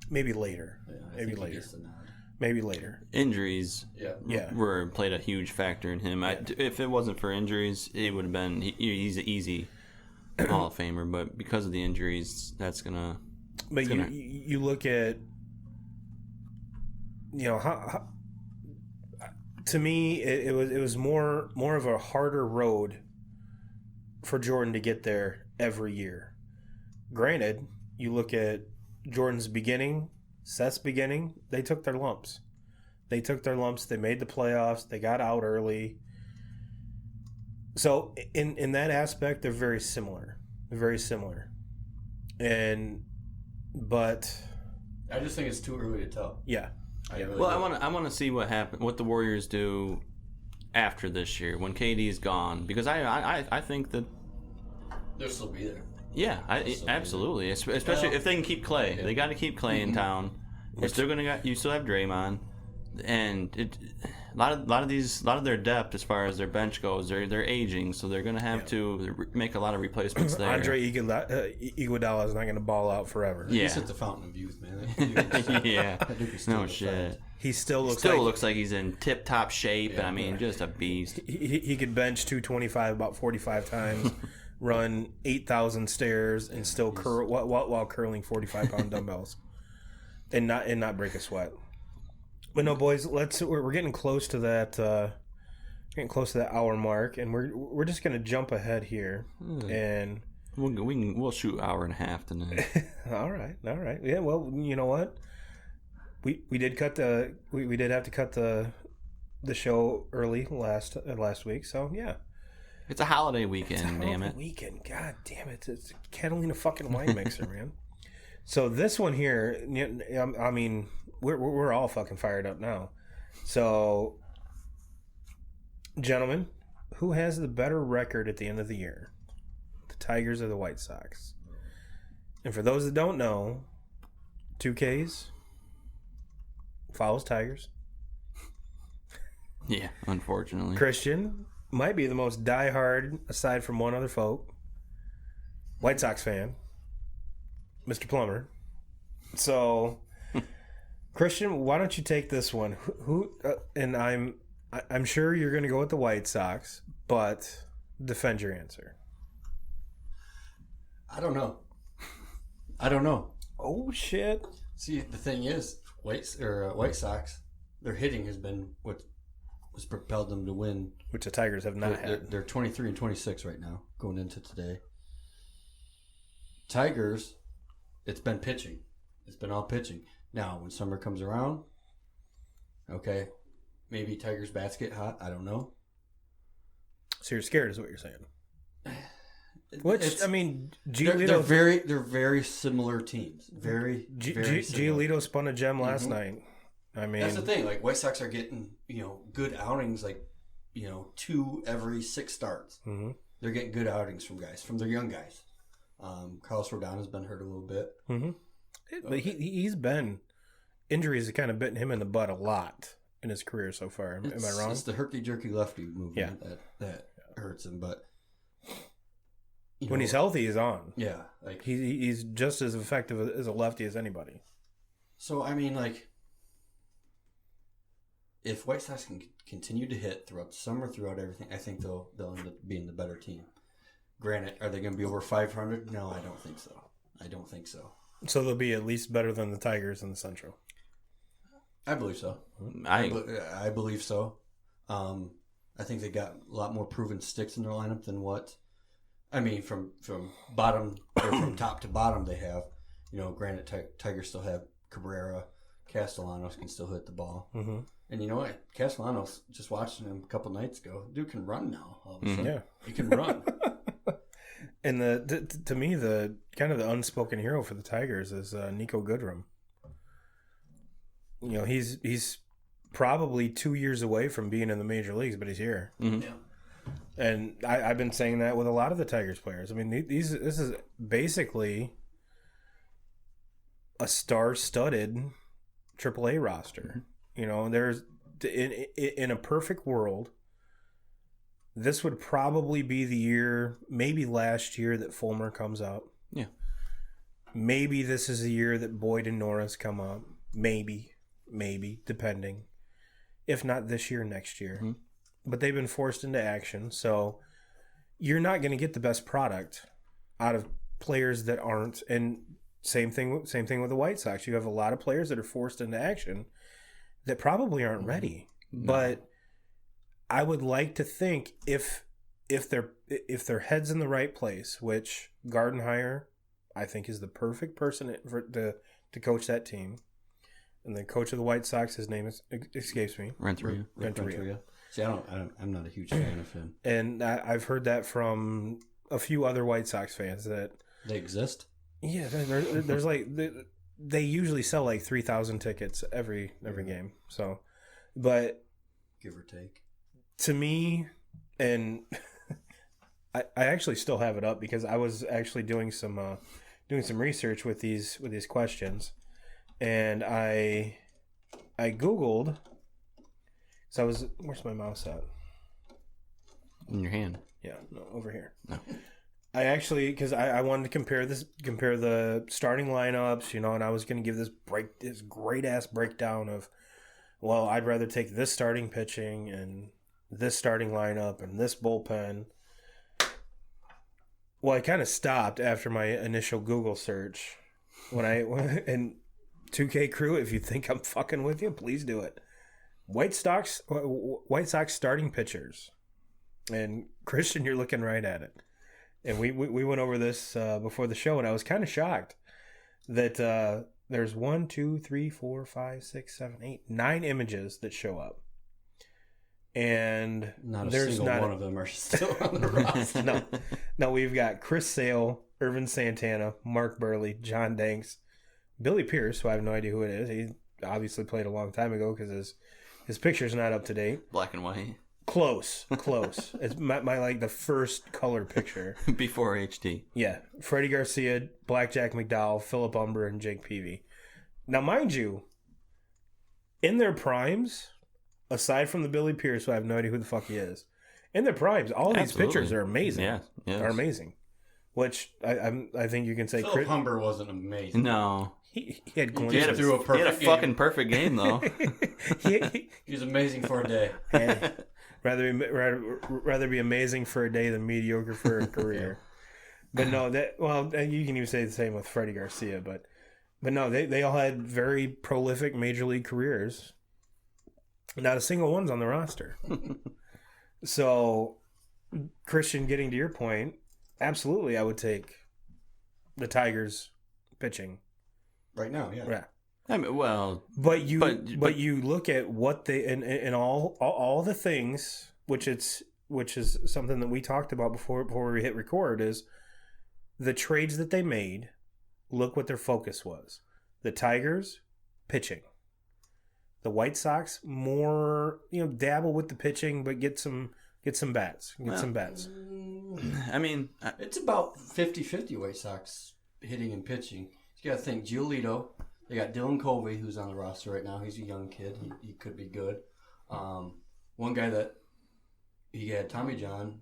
Maybe later. Yeah, Maybe think later. He gets the nod. Maybe later. Injuries played a huge factor in him. If it wasn't for injuries, it would have been he's an easy Hall of Famer. But because of the injuries, that's gonna. But you look at how to me it was more of a harder road for Jordan to get there every year. Granted, you look at Jordan's beginning, Seth's beginning, they took their lumps. They made the playoffs, they got out early. So in that aspect, they're very similar. But I just think it's too early to tell. Yeah. I want to see what the Warriors do after this year when KD is gone, because I think that they'll still be there. Yeah, absolutely. Especially if they can keep Clay. Yeah. They got to keep Clay in town. You still have Draymond, and a lot of their depth as far as their bench goes, they're aging, so they're going to have to make a lot of replacements there. Andre Iguodala is not going to ball out forever. Yeah, he's at the fountain of youth, man. Yeah, no shit. He still looks like he's in tip-top shape. Yeah, I mean, just a beast. He could bench 225 about 45 times, run 8,000 stairs, and still curl while curling 45-pound dumbbells, and not break a sweat. But no, boys, we're getting close to that. Hour mark, and we're just gonna jump ahead here, and we'll shoot hour and a half tonight. All right. Yeah. Well, you know what? We did have to cut the show early last week, so yeah. It's a holiday weekend, damn it. Weekend, god damn it! It's Catalina fucking wine mixer, man. So this one here, I mean, we're all fucking fired up now. So, gentlemen, who has the better record at the end of the year? The Tigers or the White Sox? And for those that don't know, 2Ks, follows Tigers. Yeah, unfortunately. Christian might be the most diehard, aside from one other folk, White Sox fan, Mr. Plummer. So, Christian, why don't you take this one? And I'm sure you're going to go with the White Sox, but defend your answer. I don't know. Oh shit! See, the thing is, White Sox, their hitting has been what was propelled them to win. Which the Tigers have not had. They're 23 and 26 right now, going into today. Tigers, it's been pitching. It's been all pitching. Now, when summer comes around, okay, maybe Tigers' bats get hot. I don't know. So you're scared, is what you're saying? Which I mean, they're very similar teams. Very similar. Giolito spun a gem last night. I mean, that's the thing. Like White Sox are getting good outings, like 2 every 6 starts. Mm-hmm. They're getting good outings from their young guys. Carlos Rodon has been hurt a little bit, but he's been injuries have kind of bitten him in the butt a lot in his career so far. Am I wrong? It's the herky jerky lefty movement that hurts him, but. When he's healthy, he's on. Yeah, like he's just as effective as a lefty as anybody. So I mean, like, if White Sox can continue to hit throughout the summer, throughout everything, I think they'll end up being the better team. Granted, are they going to be over 500? No, I don't think so. So they'll be at least better than the Tigers in the Central. I believe so. I believe so. I think they got a lot more proven sticks in their lineup than what. I mean, from bottom or from top to bottom, they have. Granted, Tigers still have Cabrera, Castellanos can still hit the ball, and you know what? Castellanos, just watching him a couple nights ago, dude can run now. All of a sudden, he can run. And to me, the kind of the unspoken hero for the Tigers is Nico Goodrum. He's probably 2 years away from being in the major leagues, but he's here. Mm-hmm. Yeah. And I've been saying that with a lot of the Tigers players. I mean, this is basically a star-studded AAA roster. There's in a perfect world, this would probably be the year, maybe last year, that Fulmer comes up. Yeah. Maybe this is the year that Boyd and Norris come up. Maybe, depending. If not this year, next year. Mm-hmm. But they've been forced into action, so you're not going to get the best product out of players that aren't. And same thing with the White Sox. You have a lot of players that are forced into action that probably aren't ready. No. But I would like to think if their head's in the right place, which Gardenhire, I think, is the perfect person to coach that team. And the coach of the White Sox, his name escapes me. Renteria. See, I'm not a huge fan of him. And I've heard that from a few other White Sox fans that they exist. Yeah, there's like they usually sell like 3,000 tickets every game. So, but give or take. To me, and I actually still have it up because I was actually doing some research with these questions, and I Googled. So I was, where's my mouse at? In your hand. Yeah, no, over here. No. I actually, because I wanted to compare the starting lineups, and I was going to give this great ass breakdown of, well, I'd rather take this starting pitching and this starting lineup and this bullpen. Well, I kind of stopped after my initial Google search and 2K crew, if you think I'm fucking with you, please do it. White Sox starting pitchers, and Christian, you're looking right at it. And we went over this before the show, and I was kind of shocked that there's 1, 2, 3, 4, 5, 6, 7, 8, 9 images that show up, and not a single one of them are still on the roster. No, we've got Chris Sale, Irvin Santana, Mark Burley, John Danks, Billy Pierce, who I have no idea who it is. He obviously played a long time ago because his picture's not up to date. Black and white. Close. It's my like the first color picture. Before HD. Yeah. Freddie Garcia, Blackjack McDowell, Philip Umber, and Jake Peavy. Now, mind you, in their primes, aside from the Billy Pierce, who I have no idea who the fuck he is, in their primes, all of these Absolutely. pitchers are amazing. Yeah, yes. Are amazing. Which I think you can say. Philip Humber wasn't amazing. No. He had He glimpses. had through a He had a perfect game. fucking perfect game, though. He was amazing for a day. Hey, rather be amazing for a day than mediocre for a career. But no, you can even say the same with Freddie Garcia. But no, they all had very prolific major league careers. Not a single one's on the roster. So, Christian, getting to your point, absolutely, I would take the Tigers pitching Right now, yeah. Yeah. I mean, well, But you look at what they and all the things which is something that we talked about before we hit record is the trades that they made. Look what their focus was. The Tigers pitching. The White Sox more dabble with the pitching, but get some bats. Some bats. I mean, It's about 50-50 White Sox hitting and pitching. You got to think Giolito. They got Dylan Covey, who's on the roster right now. He's a young kid. He could be good. One guy that he had Tommy John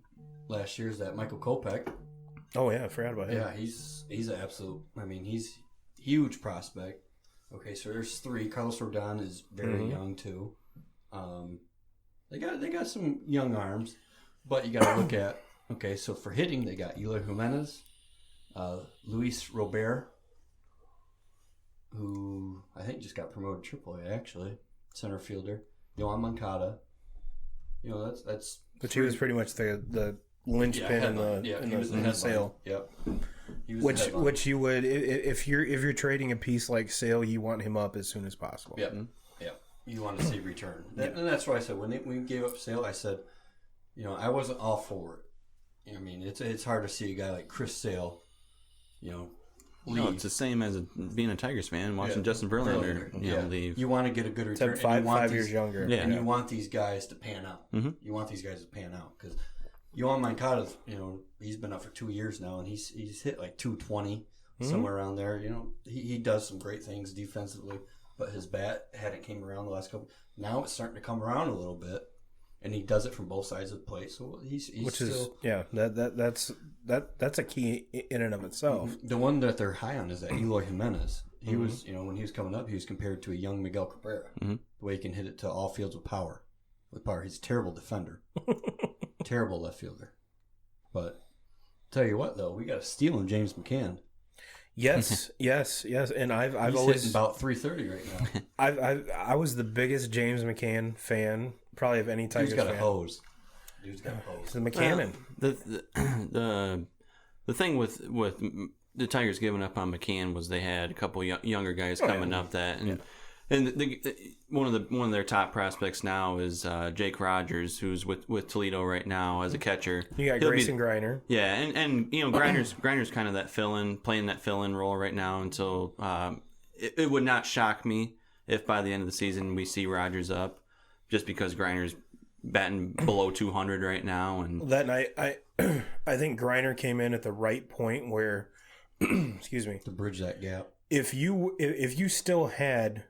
last year is that Michael Kopech. Oh yeah, I forgot about him. Yeah, he's an absolute. I mean, he's huge prospect. Okay, so there's three. Carlos Rodon is very young too. They got some young arms, but you got to look at. Okay, so for hitting, they got Eloy Jimenez, Luis Robert, who I think just got promoted to AAA actually, center fielder. Yohan Moncada. That's. But he was pretty much the linchpin in the sale. Yep. He was the headline. Which you would if you're trading a piece like Sale, you want him up as soon as possible. Yep. Yep. You want to see return. And that's why I said when we gave up Sale, I said, I wasn't all for it. I mean, it's hard to see a guy like Chris Sale, leave. no, it's the same as being a Tigers fan watching Justin Verlander, leave. You want to get a good return. Except and you want five years younger. Yeah. And you want these guys to pan out. Mm-hmm. You want these guys to pan out because Yohan Moncada's, he's been up for 2 years now, and he's hit like 220 somewhere around there. He does some great things defensively, but his bat hadn't came around the last couple. Now it's starting to come around a little bit, and he does it from both sides of the plate. So he's that's a key in and of itself. The one that they're high on is that Eloy Jimenez. He was, when he was coming up, he was compared to a young Miguel Cabrera. The way he can hit it to all fields with power. He's a terrible defender. Terrible left fielder. But tell you what, though, we got a steal in James McCann. Yes, and I've He's always hitting about 330 right now. I was the biggest James McCann fan probably of any Tigers Dude's got fan. a hose. Dude's got a hose. He's a McCannon. The thing with the Tigers giving up on McCann was they had a couple younger guys coming up that and one of their top prospects now is Jake Rogers, who's with Toledo right now as a catcher. You got Grayson Greiner. Yeah, and Griner's kind of playing that fill-in role right now until it would not shock me if by the end of the season we see Rogers up, just because Griner's batting below 200 right now. And That night, I think Greiner came in at the right point where, excuse me, To bridge that gap. if you still had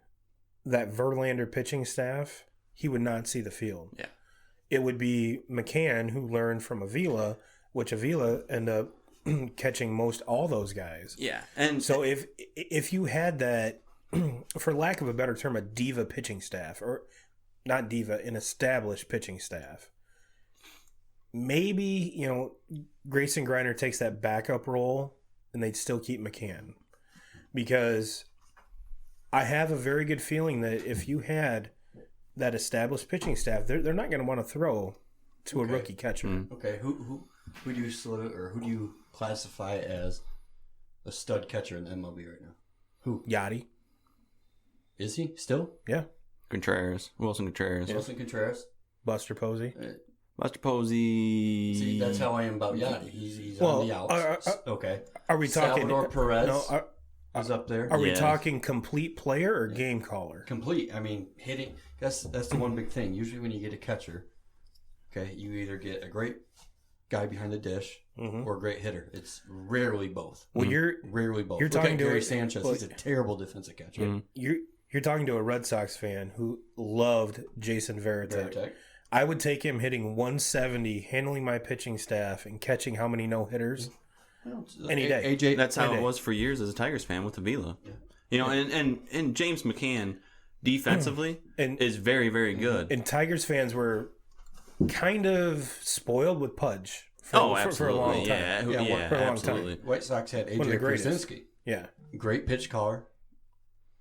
that Verlander pitching staff, he would not see the field. Yeah. It would be McCann who learned from Avila, which Avila ended up catching most all those guys. yeah, and So if you had that, for lack of a better term, a diva pitching staff, or not diva, an established pitching staff, maybe, Grayson Greiner takes that backup role and they'd still keep McCann. Because I have a very good feeling that if you had that established pitching staff, they're not going to want to throw to a rookie catcher. Okay, who do you who do you classify as a stud catcher in the MLB right now? Who Yachty. is he still? Yeah. Wilson Contreras, Wilson Contreras. Buster Posey. Buster Posey. See, that's how I am about Yachty. He's Well, on the outs. Okay. Are we talking Salvador Perez No, is up there. are we Yes. talking complete player or game caller? Complete. I mean, hitting. That's the one big thing. Usually, when you get a catcher, okay, you either get a great guy behind the dish or a great hitter. It's rarely both. Well, Rarely both. you're Look talking at to Gary a- Sanchez. well, He's a terrible defensive catcher. You're you're talking to a Red Sox fan who loved Jason Varitek. I would take him hitting 170, handling my pitching staff, and catching how many no-hitters any day. AJ, that's how it was for years as a Tigers fan with Avila. Yeah. You know, and James McCann defensively is very, very good. And Tigers fans were kind of spoiled with Pudge for a long time. Yeah, for a long time. White Sox had AJ Krasinski. Yeah. Great pitch caller,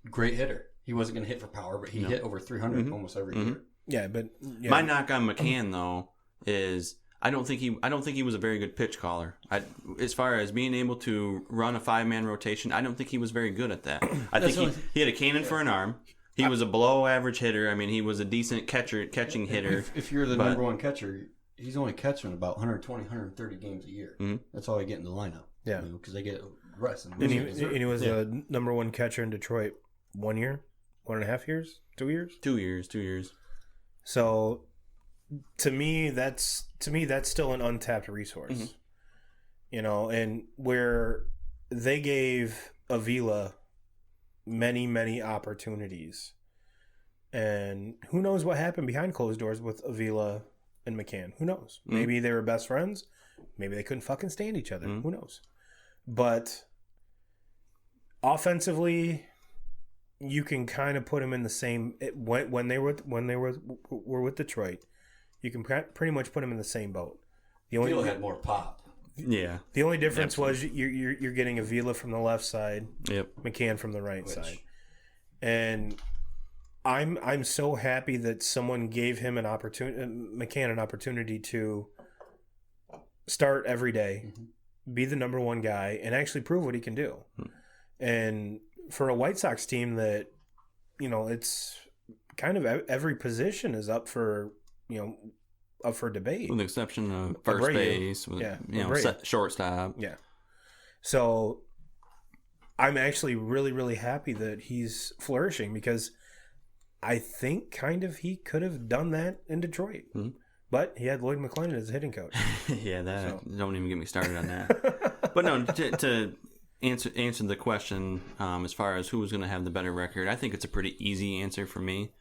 great hitter. He wasn't going to hit for power, but he hit over 300 almost every year. Yeah, but my knock on McCann though is I don't think he was a very good pitch caller. As far as being able to run a 5-man rotation, I don't think he was very good at that. I think he had a cannon for an arm. He was a below average hitter. I mean, he was a decent catching hitter. If you're the number one catcher, he's only catching about 120, 130 games a year. Mm-hmm. That's all they get in the lineup. Yeah, because they get rest. And he was the number one catcher in Detroit 1 year, 1.5 years, 2 years, 2 years, 2 years. So, to me, that's still an untapped resource, you know. And where they gave Avila many, many opportunities, and who knows what happened behind closed doors with Avila and McCann? Who knows? Maybe they were best friends. Maybe they couldn't fucking stand each other. Who knows? But offensively, you can kind of put them in the same when they were with Detroit. You can pretty much put them in the same boat. The only had more pop. Yeah. The only difference was you're getting Avila from the left side, McCann from the right side, and I'm so happy that someone gave him McCann an opportunity to start every day, be the number one guy, and actually prove what he can do. And for a White Sox team that, you know, it's kind of every position is up for debate. With the exception of first base, shortstop. Yeah. So I'm actually really, really happy that he's flourishing because I think kind of he could have done that in Detroit. But he had Lloyd McClendon as hitting coach. Don't even get me started on that. But no, to answer the question as far as who was going to have the better record, I think it's a pretty easy answer for me.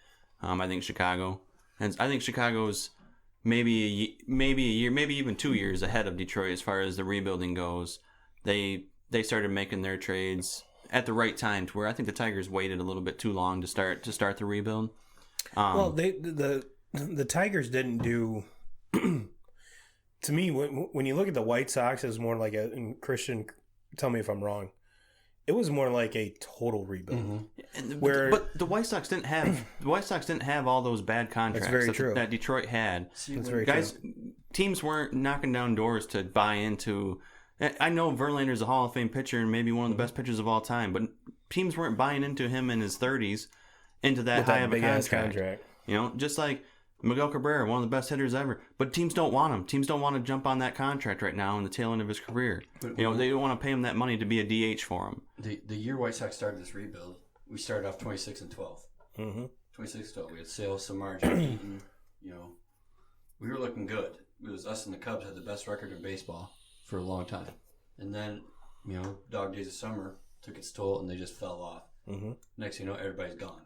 I think Chicago, and I think Chicago's maybe a year, maybe even 2 years ahead of Detroit as far as the rebuilding goes. They started making their trades at the right time, to where I think the Tigers waited a little bit too long to start the rebuild. Well, the Tigers didn't do. To me, when you look at the White Sox, as more like and Christian, tell me if I'm wrong. It was more like a total rebuild. But the White Sox didn't have all those bad contracts that Detroit had. That's very true. Teams weren't knocking down doors to buy into. I know Verlander's a Hall of Fame pitcher and maybe one of the best pitchers of all time, but teams weren't buying into him in his 30s into that high of a contract. You know, just like Miguel Cabrera, one of the best hitters ever. But teams don't want him. Teams don't want to jump on that contract right now in the tail end of his career. They don't want to pay him that money to be a DH for him. The year White Sox started this rebuild, we started off 26-12. 26-12. We had Sale, Samar, Eaton. You know, we were looking good. It was us and the Cubs had the best record in baseball for a long time. And then, you know, Dog Days of Summer took its toll and they just fell off. Next thing you know, everybody's gone.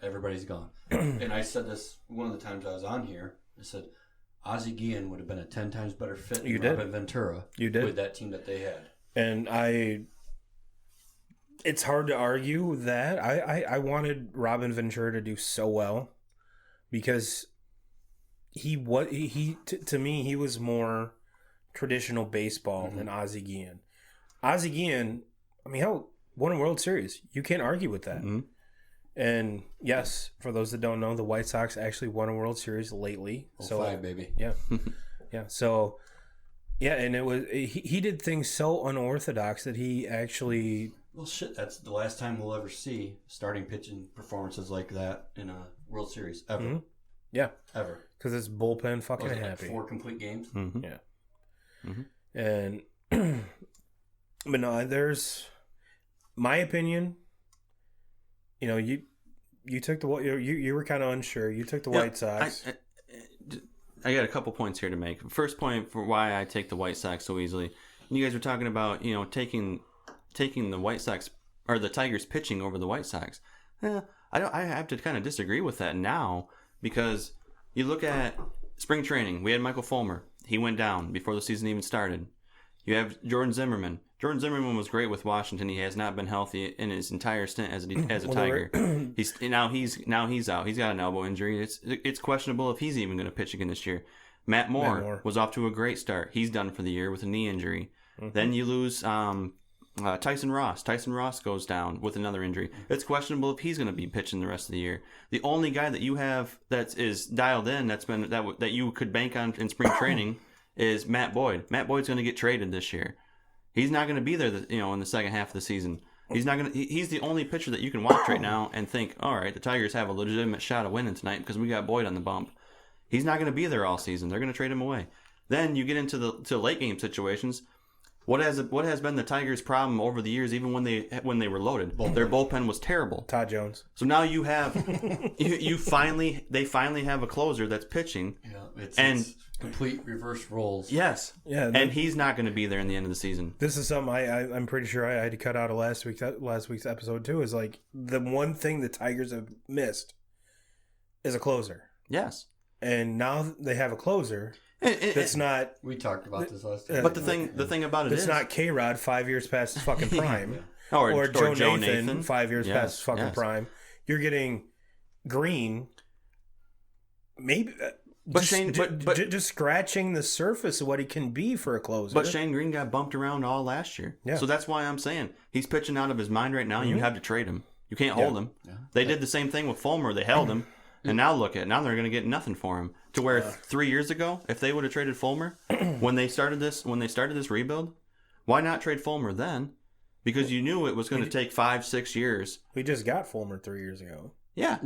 Everybody's gone. And I said this one of the times I was on here. I said, Ozzie Guillen would have been a 10 times better fit than Robin Ventura with that team that they had. And it's hard to argue that. I wanted Robin Ventura to do so well because to me, he was more traditional baseball than Ozzie Guillen. Ozzie Guillen, I mean, hell, won a World Series. You can't argue with that. And yes, for those that don't know, the White Sox actually won a World Series lately. 05, baby. Yeah. Yeah. So, yeah, and it was he did things so unorthodox that he actually. Well, shit, that's the last time we'll ever see starting pitching performances like that in a World Series ever. Yeah. Ever. Because it's bullpen fucking happy. 4 complete games. Yeah. And, but no, there's my opinion. You know, you took you were kind of unsure. You took the White Sox. I got a couple points here to make. First point for why I take the White Sox so easily. You guys were talking about, you know, taking the White Sox or the Tigers pitching over the White Sox. I have to kind of disagree with that now, because you look at spring training. We had Michael Fulmer. He went down before the season even started. You have Jordan Zimmerman. Jordan Zimmerman was great with Washington. He has not been healthy in his entire stint as a Tiger. He's out. He's got an elbow injury. It's questionable if he's even going to pitch again this year. Matt Moore was off to a great start. He's done for the year with a knee injury. Then you lose Tyson Ross. Tyson Ross goes down with another injury. It's questionable if he's going to be pitching the rest of the year. The only guy that you have that is dialed in that you could bank on in spring training is Matt Boyd. Matt Boyd's going to get traded this year. He's not going to be there, in the second half of the season. He's not going to. He's the only pitcher that you can watch right now and think, all right, the Tigers have a legitimate shot of winning tonight because we got Boyd on the bump. He's not going to be there all season. They're going to trade him away. Then you get into the late game situations. What has been the Tigers' problem over the years, even when they were loaded? Their bullpen was terrible. Todd Jones. So now you have they finally have a closer that's pitching. Yeah, it's complete reverse roles. Yes. Yeah, and he's not going to be there in the end of the season. This is something I'm pretty sure I had to cut out of last week's episode too. Is like the one thing the Tigers have missed is a closer. Yes. And now they have a closer. That's not. We talked about this last time. But the thing about it is, it's not K-Rod 5 years past his fucking prime, or Joe Nathan 5 years past his fucking prime. You're getting Green, maybe. Just scratching the surface of what he can be for a closer. But Shane Green got bumped around all last year. Yeah. So that's why I'm saying he's pitching out of his mind right now. Mm-hmm. You have to trade him. You can't hold him. Yeah. They did the same thing with Fulmer. They held him. And now look at it. Now they're going to get nothing for him. To where 3 years ago, if they would have traded Fulmer when they started this rebuild, why not trade Fulmer then? Because you knew it was going to take 5-6 years. We just got Fulmer 3 years ago. Yeah,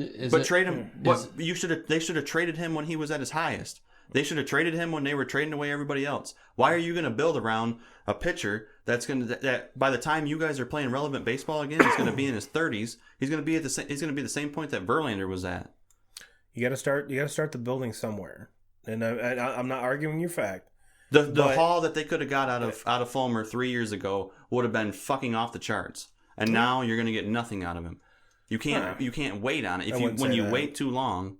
trade him. They should have traded him when he was at his highest. They should have traded him when they were trading away everybody else. Why are you going to build around a pitcher that by the time you guys are playing relevant baseball again, he's going to be in his 30s. He's going to be the same point that Verlander was at. You got to start the building somewhere, and I'm not arguing your fact. The haul that they could have got out of Fulmer 3 years ago would have been fucking off the charts, and now you're going to get nothing out of him. You can't wait on it. When you wait too long.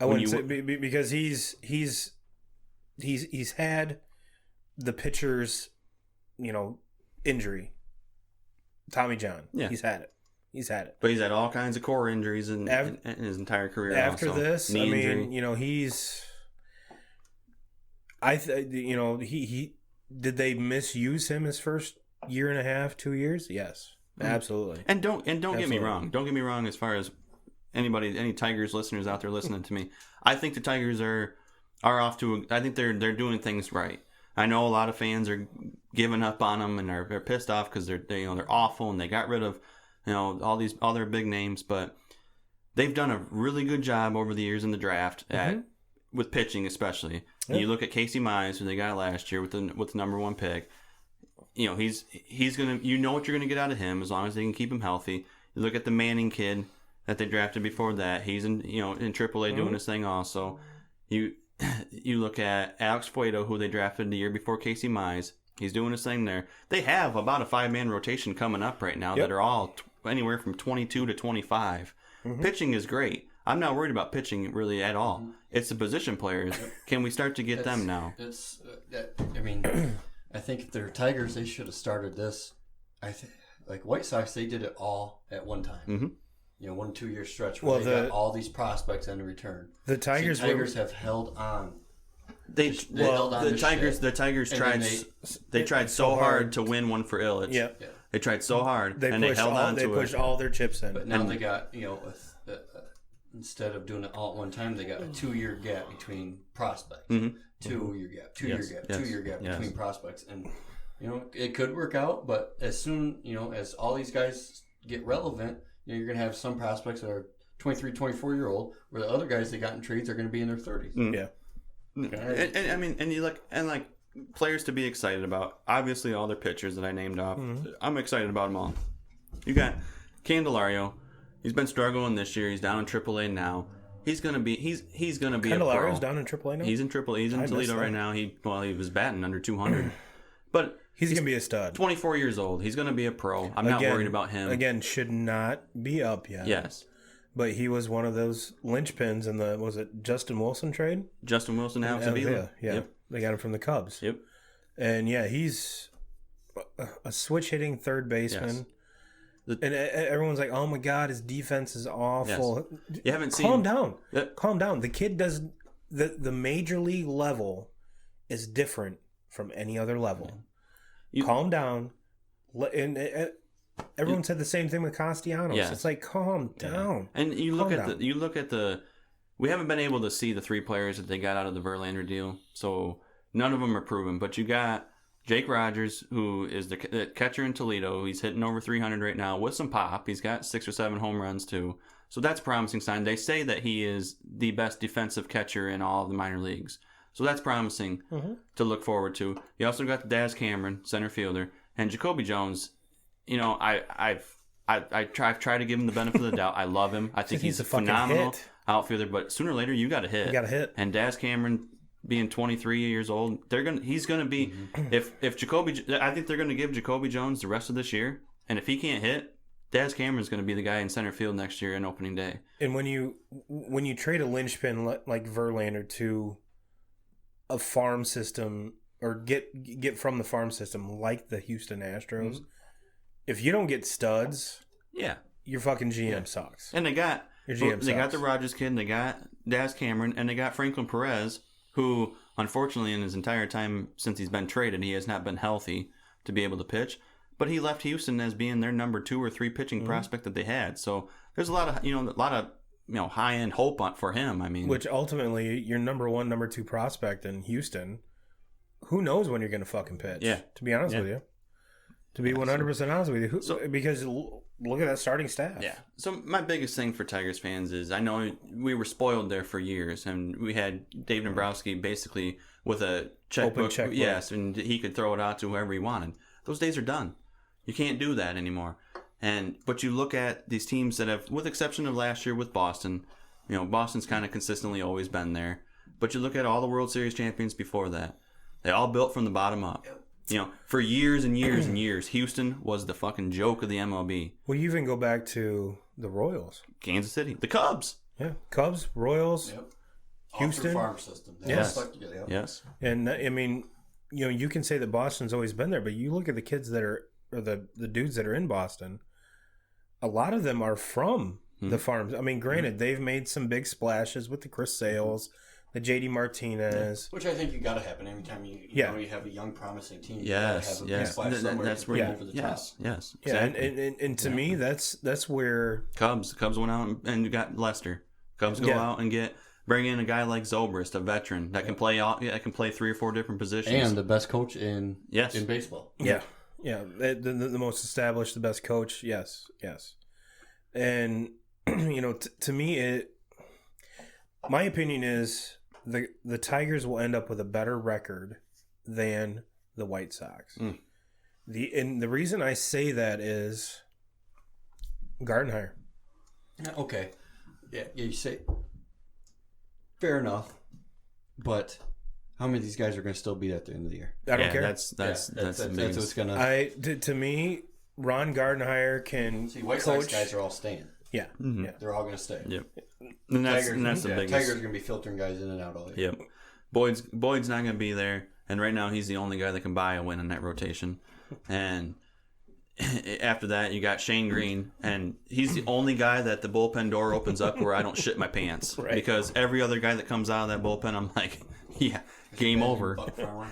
I wouldn't say because he's had the pitcher's injury. Tommy John. Yeah. He's had it. But he's had all kinds of core injuries in his entire career. After also. this, Knee injury. he did they misuse him his first year and a half, 2 years? Yes. Absolutely. And don't get me wrong. Don't get me wrong as far as any Tigers listeners out there listening to me. I think the Tigers are off to I think they're doing things right. I know a lot of fans are giving up on them and are pissed off because they're awful and they got rid of all their big names, but they've done a really good job over the years in the draft with pitching especially. And you look at Casey Mize, who they got last year with the number 1 pick. He's gonna what you're gonna get out of him as long as they can keep him healthy. You look at the Manning kid that they drafted before that. He's in AAA doing his thing also. You look at Alex Fuedo, who they drafted the year before Casey Mize. He's doing his thing there. They have about a 5-man rotation coming up right now that are all anywhere from 22 to 25. Pitching is great. I'm not worried about pitching really at all. It's the position players. Can we start to get them now? I think if they're Tigers, they should have started this. Like White Sox, they did it all at one time. 1 2 year stretch where they got all these prospects in return. The Tigers have held on. The Tigers tried so hard to win one for Illich. Yeah. They tried so hard they held on to it. They pushed all their chips in. But now they got instead of doing it all at one time, they got a 2 year gap between prospects. 2 year gap, 2 year gap, 2 year gap between prospects, and it could work out. But as soon as all these guys get relevant, you're going to have some prospects that are 23, 24-year-old, where the other guys they got in trades are going to be in their 30s. Yeah. And players to be excited about. Obviously, all their pitchers that I named off, I'm excited about them all. You got Candelario. He's been struggling this year. He's down in AAA now. He's gonna be Candelario's down in AAA now. He's in AAA. He's in Toledo right now. He was batting under 200, but he's gonna be a stud. 24 years old. He's gonna be a pro. I'm not worried about him. Again, should not be up yet. Yes. but he was one of those linchpins in the, was it Justin Wilson trade? Justin Wilson, Alex Avila. Yeah. Yep. They got him from the Cubs. Yep. And yeah, he's a switch hitting third baseman. Yes. And everyone's like, "Oh my God, his defense is awful." Yes. You haven't seen. Calm down. Calm down. The kid does the major league level is different from any other level. Calm down. And everyone said the same thing with Castellanos. Yes. It's like, calm down. And you look at the. We haven't been able to see the 3 players that they got out of the Verlander deal, so none of them are proven. But you got Jake Rogers, who is the catcher in Toledo. He's hitting over 300 right now with some pop. He's got 6 or 7 home runs too. So that's a promising sign. They say that he is the best defensive catcher in all of the minor leagues. So that's promising to look forward to. You also got Daz Cameron, center fielder, and Jacoby Jones. You know, I've tried to give him the benefit of the doubt. I love him. I think he's a phenomenal outfielder. But sooner or later, you got to hit. You got to hit. And Daz Cameron, being 23 years old, he's gonna be if Jacoby. I think they're gonna give Jacoby Jones the rest of this year, and if he can't hit, Daz Cameron's gonna be the guy in center field next year in opening day. And when you trade a linchpin like Verlander to a farm system, or get from the farm system like the Houston Astros, if you don't get studs, your fucking GM sucks. And they got your GM they got the Rogers kid, and they got Daz Cameron, and they got Franklin Perez, who, unfortunately, in his entire time since he's been traded, he has not been healthy to be able to pitch. But he left Houston as being their number 2 or 3 pitching prospect that they had. So there's a lot of high end hope for him. I mean, which ultimately your number 1, number 2 prospect in Houston, who knows when you're going to fucking pitch? Yeah. To be honest with you, to be 100% honest with you, because look at that starting staff. Yeah. So my biggest thing for Tigers fans is I know we were spoiled there for years, and we had Dave Dombrowski basically with a checkbook. Yes, and he could throw it out to whoever he wanted. Those days are done. You can't do that anymore. But you look at these teams that have, with exception of last year with Boston, Boston's kind of consistently always been there. But you look at all the World Series champions before that, they all built from the bottom up. For years and years and years, Houston was the fucking joke of the MLB. Well, you even go back to the Royals. Kansas City. The Cubs. Yeah. Cubs, Royals, Houston. Farm system. Yes. Yes. And, I mean, you can say that Boston's always been there, but you look at the kids that are, or the dudes that are in Boston, a lot of them are from the farms. I mean, granted, they've made some big splashes with the Chris Sales, the JD Martinez, which I think you got to happen every time you have a young promising team. Yes, yes, that's where over the top. Yes, exactly. Yeah, and to me, that's where Cubs went out and got Lester. Cubs go out and bring in a guy like Zobrist, a veteran that can play 3 or 4 different positions, and the best coach in baseball. Yeah. The most established, the best coach. Yes. And to me, my opinion is the Tigers will end up with a better record than the White Sox. And the reason I say that is Gardenhire. Okay. Yeah, you say fair enough, but how many of these guys are going to still be at the end of the year? I don't care. That's what's going to. To me, Ron Gardenhire can White Sox guys are all staying. Yeah, they're all going to stay. Yep. And that's the biggest. Tigers are going to be filtering guys in and out all year. Yep. Boyd's not going to be there, and right now he's the only guy that can buy a win in that rotation. And after that, you got Shane Green, and he's the only guy that the bullpen door opens up where I don't shit my pants. Right. Because every other guy that comes out of that bullpen, I'm like, game over. Buck Farmer.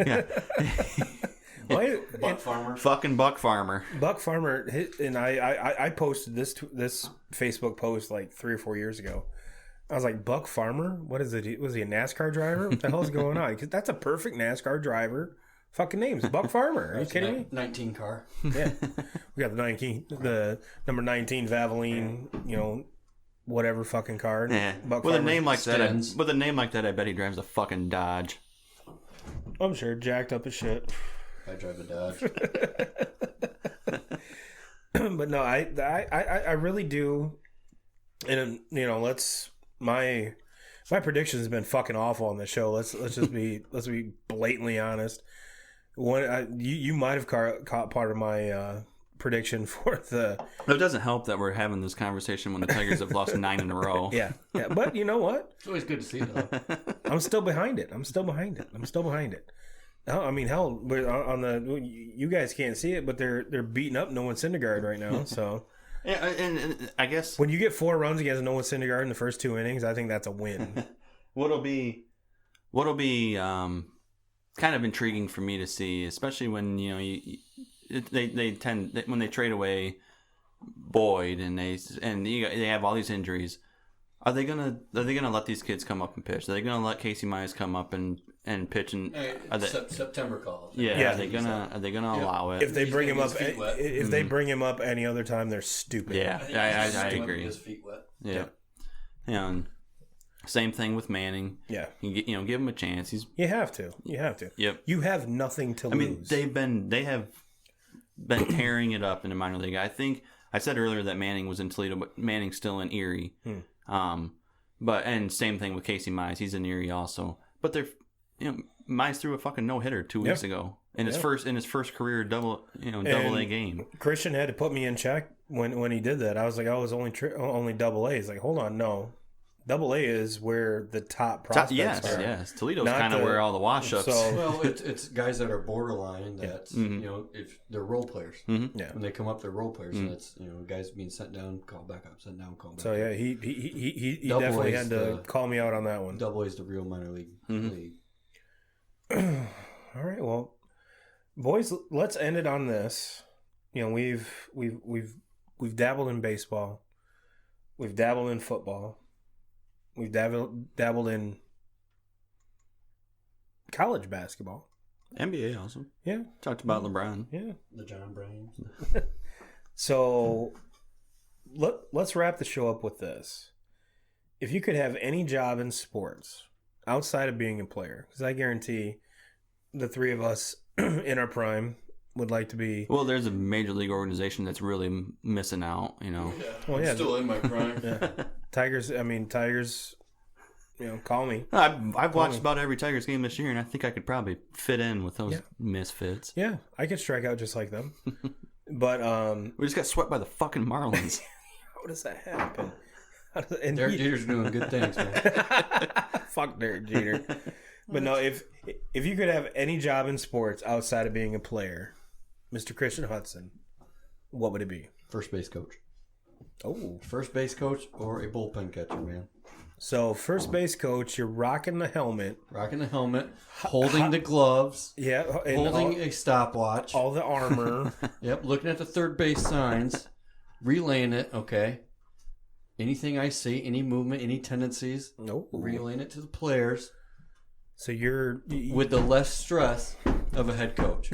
Yeah. Buck Farmer. Fucking Buck Farmer. Buck Farmer, and I posted this Facebook post like 3 or 4 years ago. I was like, Buck Farmer? What is it? Was he a NASCAR driver? What the hell's going on? Because that's a perfect NASCAR driver. Fucking name's Buck Farmer. Are you kidding me? 19 car. Yeah. We got the number 19 Valvoline, whatever fucking car. Yeah. Buck With Farmer. a name like that, I bet he drives a fucking Dodge. I'm sure, jacked up as shit. I drive a Dodge. But no, I really do. And my predictions have been fucking awful on the show. Let's just be blatantly honest. You might have caught part of my prediction for the. It doesn't help that we're having this conversation when the Tigers have lost 9 in a row. Yeah. But you know what? It's always good to see it, though. I'm still behind it. I mean, hell, on the you guys can't see it, but they're beating up Noah Syndergaard right now. So, Yeah, and I guess when you get 4 runs against Noah Syndergaard in the first 2 innings, I think that's a win. what'll be kind of intriguing for me to see, especially when they tend when they trade away Boyd and they have all these injuries. Are they gonna let these kids come up and pitch? Are they gonna let Casey Mize come up and pitch? And September call. Yeah. Are they gonna allow it? If they bring him up, feet they bring him up any other time, they're stupid. Yeah, I agree. His feet wet. Yeah. And same thing with Manning. Yeah. Give him a chance. You have to. Yep. You have nothing to lose. I mean, they have been tearing it up in the minor league. I think I said earlier that Manning was in Toledo, but Manning's still in Erie. And same thing with Casey Mize. He's in Erie also. But Mize threw a fucking no-hitter 2 weeks ago in his first career double A game. Christian had to put me in check when he did that. I was like, oh, it was only double A. He's like, hold on, no. Double A is where the top prospects are. Yes. Toledo's kind of where all the wash-ups. Well, it's guys that are borderline that, if they're role players. Mm-hmm. Yeah. When they come up, they're role players. And it's, guys being sent down, call back up, sent down, call back up. So, yeah, he definitely had to call me out on that one. Double A is the real minor league league. All right, well, boys, let's end it on this. We've dabbled in baseball. We've dabbled in football. We've dabbled in college basketball. NBA also. Yeah. Talked about LeBron. Yeah. The John Brains. So let's wrap the show up with this. If you could have any job in sports outside of being a player, because I guarantee the three of us in our prime would like to be. Well, there's a major league organization that's really missing out, Yeah. Well, yeah. I'm still in my prime. Yeah. Tigers, call me. I've watched about every Tigers game this year, and I think I could probably fit in with those misfits. Yeah, I could strike out just like them. But we just got swept by the fucking Marlins. How does that happen? Derek Jeter's doing good things, man. Fuck Derek Jeter. But no, if you could have any job in sports outside of being a player, Mr. Christian Hutson, what would it be? First base coach. Oh. First base coach or a bullpen catcher, man. So, first base coach, you're rocking the helmet. Holding the gloves. Yeah. Holding a stopwatch. All the armor. Yep, looking at the third base signs. Relaying it, okay. Anything I see, any movement, any tendencies. Nope. Relaying it to the players. So you're... with the less stress of a head coach.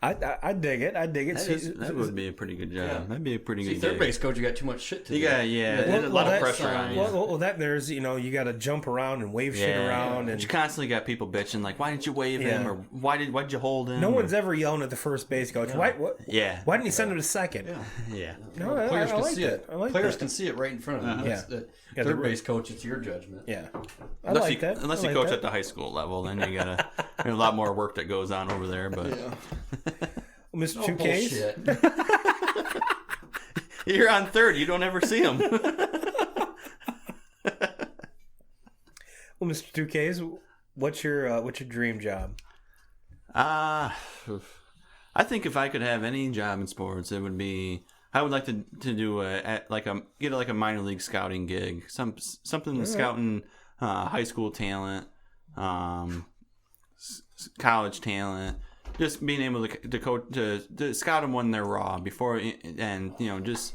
I dig it. That would be a pretty good job. Yeah. That'd be a pretty good third base coach, you got too much shit to do. There's a lot of pressure on you. Well, that there's, you got to jump around and wave shit around. But And you constantly got people bitching, like, why didn't you wave him? Or why'd you hold him? No one's ever yelling at the first base coach. Why didn't you send him to second? Yeah. No, Players I can like see that. it. I like Players that. can see it right in front of them. Yeah. Third base coach, it's your judgment. Yeah. Unless you coach at the high school level, then you got a lot more work that goes on over there. But Mr. 2k's? You're on third. You don't ever see him. Well, Mr. 2k's, what's your dream job? I think if I could have any job in sports, it would be I would like to do get a minor league scouting gig, something scouting high school talent, college talent. Just being able to coach to scout them when they're raw before, and just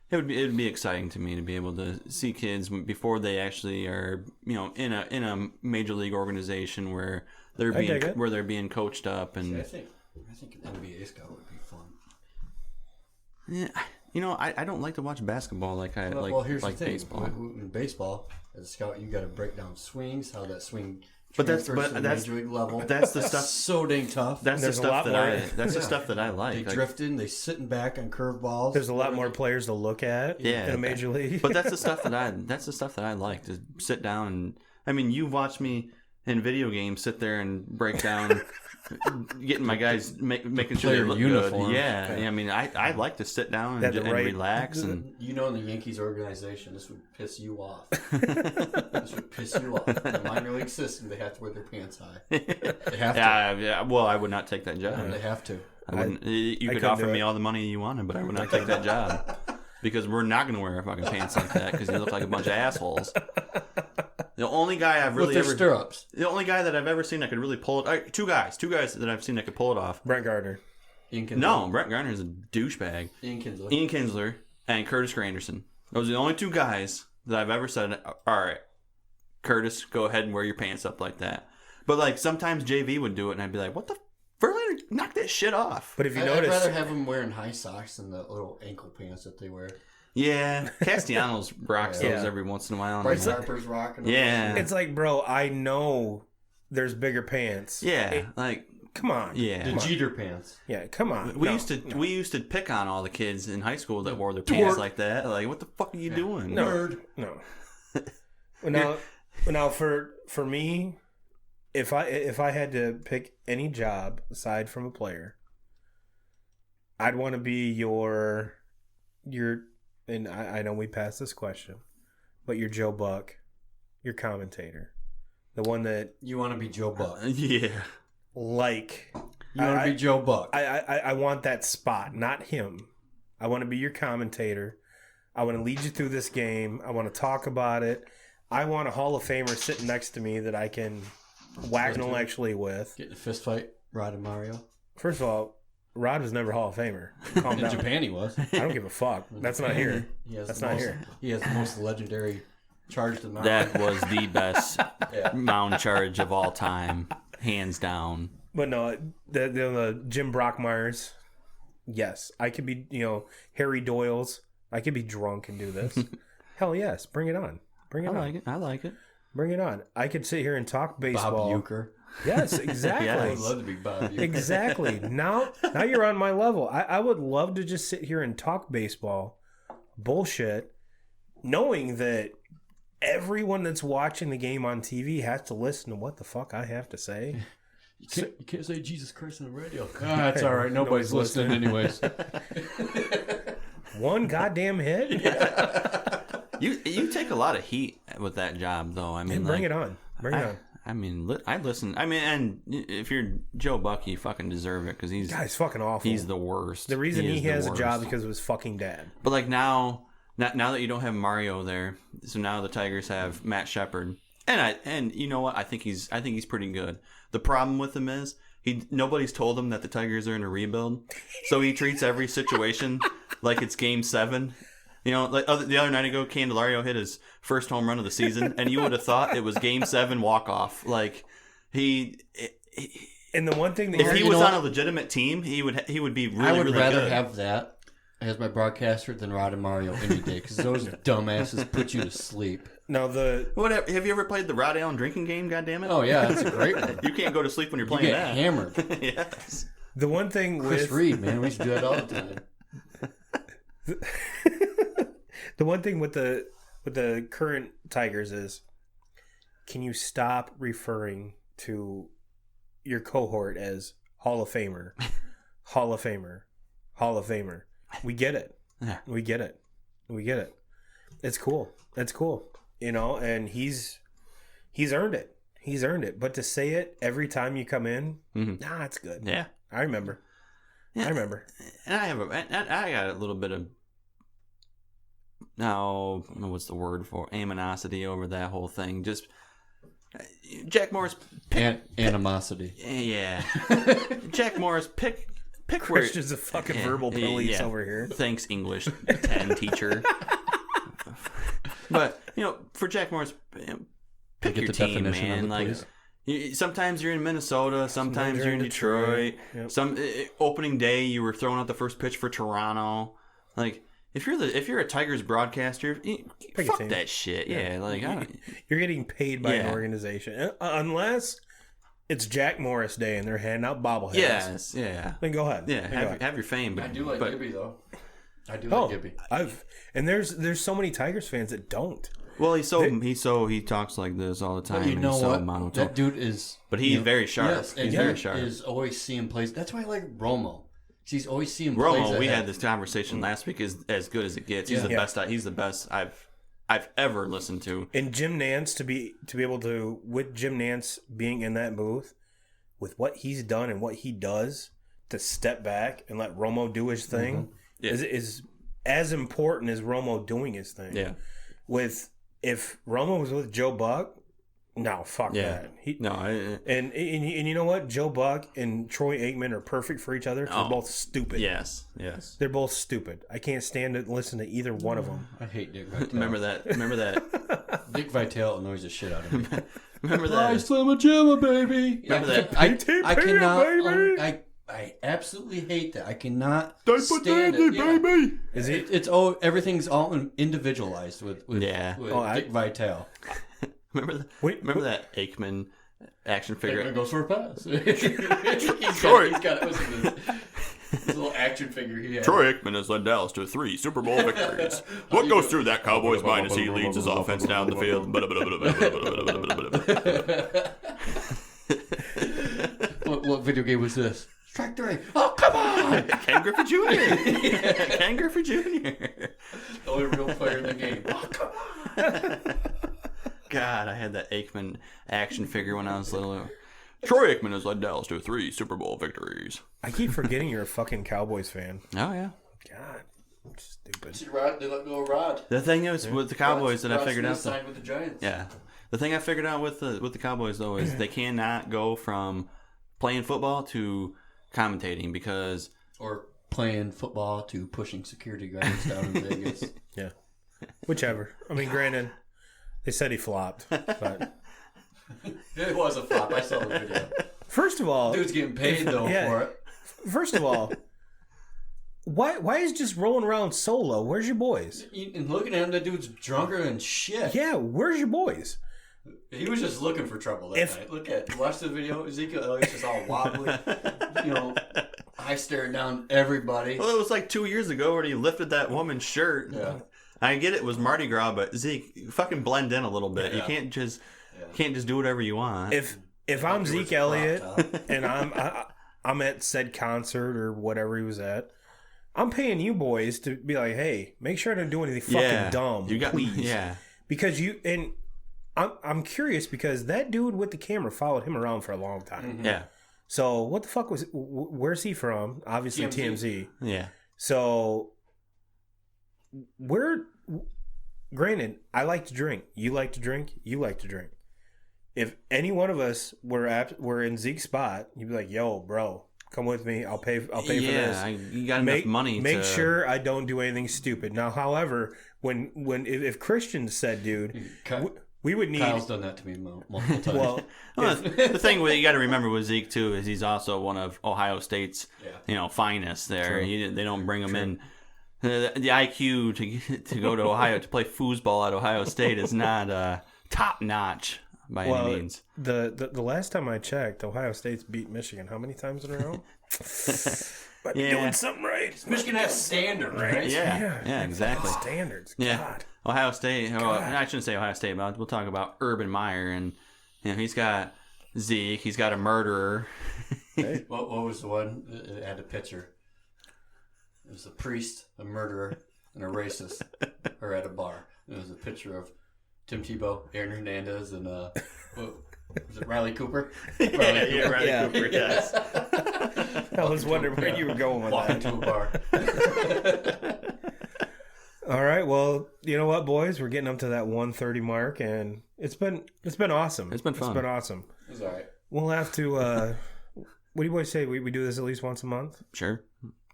it would be exciting to me to be able to see kids before they actually are in a major league organization where they're being coached up. And I think an NBA scout would be fun. Yeah, I don't like to watch basketball like I like. Well, here's like the thing. baseball. In baseball, as a scout, you got to break down swings, how that swing. But that's major league level. That's the stuff. So dang tough. That's the stuff the stuff that I like. They drifting, they sitting back on curveballs. There's a lot more players to look at in a major league. But that's the stuff that I like to sit down and. I mean, you watch me in video games sit there and break down getting my guys making sure they Player look uniform. good. Yeah, I mean, I like to sit down and relax and. You know, in the Yankees organization, this would piss you off. This would piss you off. In the minor league system, they have to wear their pants high. They have to. Yeah. Well, I would not take that job. They have to. I wouldn't. You could offer me all the money you wanted, but I would not take that job because we're not going to wear our fucking pants like that because you look like a bunch of assholes. The only guy I've really with their stirrups. The only guy that I've ever seen that could really pull it. Two guys that I've seen that could pull it off. Brett Gardner. No, Brett Gardner's a douchebag. Ian Kinsler and Curtis Granderson. Those are the only two guys that I've ever said, all right, Curtis, go ahead and wear your pants up like that. But like sometimes JV would do it, and I'd be like, what the Verlander, knock that shit off. But if you I'd notice, rather have them wearing high socks than the little ankle pants that they wear. Yeah, Castellanos rocks those every once in a while. Bryce Harper's rocking them. Yeah. It's like, bro, I know there's bigger pants. Yeah, like come on. Yeah, the Jeter pants. Yeah, come on. We used to pick on all the kids in high school that wore their pants like that. Like, what the fuck are you doing? No. Now for me, if I had to pick any job aside from a player, I'd want to be your. And I know we passed this question, but you're Joe Buck, your commentator, the one that you want to be Joe Buck. Yeah, like you want to be Joe Buck. I want that spot, not him. I want to be your commentator. I want to lead you through this game. I want to talk about it. I want a Hall of Famer sitting next to me that I can whack intellectually with. Get in a fist fight, Rod and Mario. First of all, Rod was never Hall of Famer. Calm down. In Japan, he was. I don't give a fuck. That's not here. That's not here. He has the most legendary charge to mount. That was the best mound charge of all time, hands down. But no, the Jim Brockmeyers. Yes, I could be. Harry Doyle's. I could be drunk and do this. Hell yes, bring it on. Bring it on. I like it. Bring it on. I could sit here and talk baseball. Bob Uecker. Yes, exactly. Yes. I would love to be Bob Uecker. Exactly. Now you're on my level. I would love to just sit here and talk baseball, bullshit, knowing that everyone that's watching the game on TV has to listen to what the fuck I have to say. You can't say Jesus Christ on the radio. That's all right. Nobody's listening anyways. One goddamn hit? You take a lot of heat with that job, though. I mean, bring it on. Bring it on. I mean, I listen. I mean, and if you're Joe Buck, you fucking deserve it because he's fucking awful. He's the worst. The reason he has a job because of his fucking dad. But like now that you don't have Mario there, so now the Tigers have Matt Shepard, and you know what? I think he's pretty good. The problem with him is nobody's told him that the Tigers are in a rebuild, so he treats every situation like it's Game 7. Like the other night ago, Candelario hit his first home run of the season, and you would have thought it was Game 7 walk-off. Like, and the one thing that if he was on a legitimate team, he would be really, I would really rather good. have that as my broadcaster than Rod and Mario any day, because those dumbasses put you to sleep. No, Whatever. Have you ever played the Rod Allen drinking game? Goddammit! Oh yeah, that's a great one. You can't go to sleep when you're playing you get that. Hammered. Yes. The one thing Chris Reed, man, we used to do that all the time. The one thing with the current Tigers is, can you stop referring to your cohort as Hall of Famer, Hall of Famer, Hall of Famer? We get it. Yeah. We get it. It's cool. It's cool. And he's earned it. He's earned it. But to say it every time you come in, nah, it's good. Yeah. I remember. Yeah. I remember. And I got a little bit of, now, what's the word for animosity over that whole thing. Just Jack Morris animosity. Yeah. Jack Morris pick Christian's a fucking verbal police over here. Thanks, English 10 teacher. But for Jack Morris, pick your team, man. Like, sometimes you're in Minnesota, sometimes you're in Detroit. Yep. Some opening day, you were throwing out the first pitch for Toronto. Like, if you're a Tigers broadcaster, fuck that shit. Yeah, like you're getting paid by an organization, unless it's Jack Morris Day and they're handing out bobbleheads. Yes, yeah. Then go ahead. Yeah, have your fame. But I do like Gibby though. I do like Gibby. And there's so many Tigers fans that don't. Well, he talks like this all the time. But you know he's so what? monotone. That dude is. But he's very sharp. Yes, he's very sharp. Is always seeing plays. That's why I like Romo. He's always seeing plays. Romo, we had this conversation last week. Is as good as it gets. He's the best. He's the best I've ever listened to. And Jim Nance to be able to, with Jim Nance being in that booth, with what he's done and what he does, to step back and let Romo do his thing is as important as Romo doing his thing. Yeah. If Romo was with Joe Buck, no, fuck that. And you know what? Joe Buck and Troy Aikman are perfect for each other. They're both stupid. Yes. They're both stupid. I can't stand to listen to either one of them. I hate Dick Vitale. Remember that? Dick Vitale annoys the shit out of me. Remember that? I slam a jamma, baby. Remember that? I cannot. I absolutely hate that. I cannot stand it. Baby. Is it? It's everything's all individualized with Dick Vitale. Remember that Aikman action figure? Aikman goes for a pass. he's got his little action figure he has. Troy Aikman has led Dallas to 3 Super Bowl victories. What goes through that Cowboys' mind as he leads his offense down the field? What video game was this? Strike 3. Oh, come on! Ken Griffey Jr. Ken Griffey Jr. The only real player in the game. Oh, come on! God, I had that Aikman action figure when I was little. Troy Aikman has led Dallas to 3 Super Bowl victories. I keep forgetting you're a fucking Cowboys fan. Oh, yeah. God, I'm stupid. See, Rod, they let go of Rod. The thing is, with the Cowboys that I figured out... signed with the Giants. Yeah. The thing I figured out with the Cowboys, though, is they cannot go from playing football to commentating because... Or playing football to pushing security guards down in Vegas. Yeah. Whichever. I mean, granted, they said he flopped, but... It was a flop. I saw the video. First of all... Dude's getting paid, though, for it. First of all, why is just rolling around solo? Where's your boys? And looking at him, that dude's drunker than shit. Yeah, where's your boys? He was just looking for trouble that night. Watch the video. Ezekiel Elliott's just all wobbly. Eye staring down everybody. Well, it was like 2 years ago when he lifted that woman's shirt. Yeah. I get it was Mardi Gras, but Zeke, you fucking blend in a little bit. You can't just do whatever you want. If I'm Zeke Elliott and I'm at said concert or whatever he was at, I'm paying you boys to be like, hey, make sure I don't do anything fucking dumb, please. Yeah. Because I'm curious because that dude with the camera followed him around for a long time. Mm-hmm. Yeah. So what the fuck where's he from? Obviously TMZ. Yeah. So granted, I like to drink. You like to drink. You like to drink. If any one of us were in Zeke's spot, you'd be like, yo, bro, come with me. I'll pay for this. Yeah, you got enough money to... Make sure I don't do anything stupid. Now, however, if Christian said, dude, we would need... Kyle's done that to me multiple times. Well, the thing you got to remember with Zeke, too, is he's also one of Ohio State's finest there. They don't bring him in. The IQ to go to Ohio to play foosball at Ohio State is not top notch by any means. The last time I checked, Ohio State's beat Michigan how many times in a row? Might be doing something right. Michigan has standards, right? Yeah, exactly. Standards. Yeah. God. Ohio State. I shouldn't say Ohio State, but we'll talk about Urban Meyer, and he's got Zeke. He's got a murderer. Hey. What was the one that had a pitcher? It was a priest, a murderer, and a racist, or at a bar. It was a picture of Tim Tebow, Aaron Hernandez, and was it Riley Cooper? Riley Cooper, yes. I was wondering where you were going with Walking that. to a bar. All right, well, you know what, boys? We're getting up to that 1:30 mark, and it's been awesome. It's been fun. It's been awesome. It's all right. We'll have to. What do you boys say? We do this at least once a month. Sure.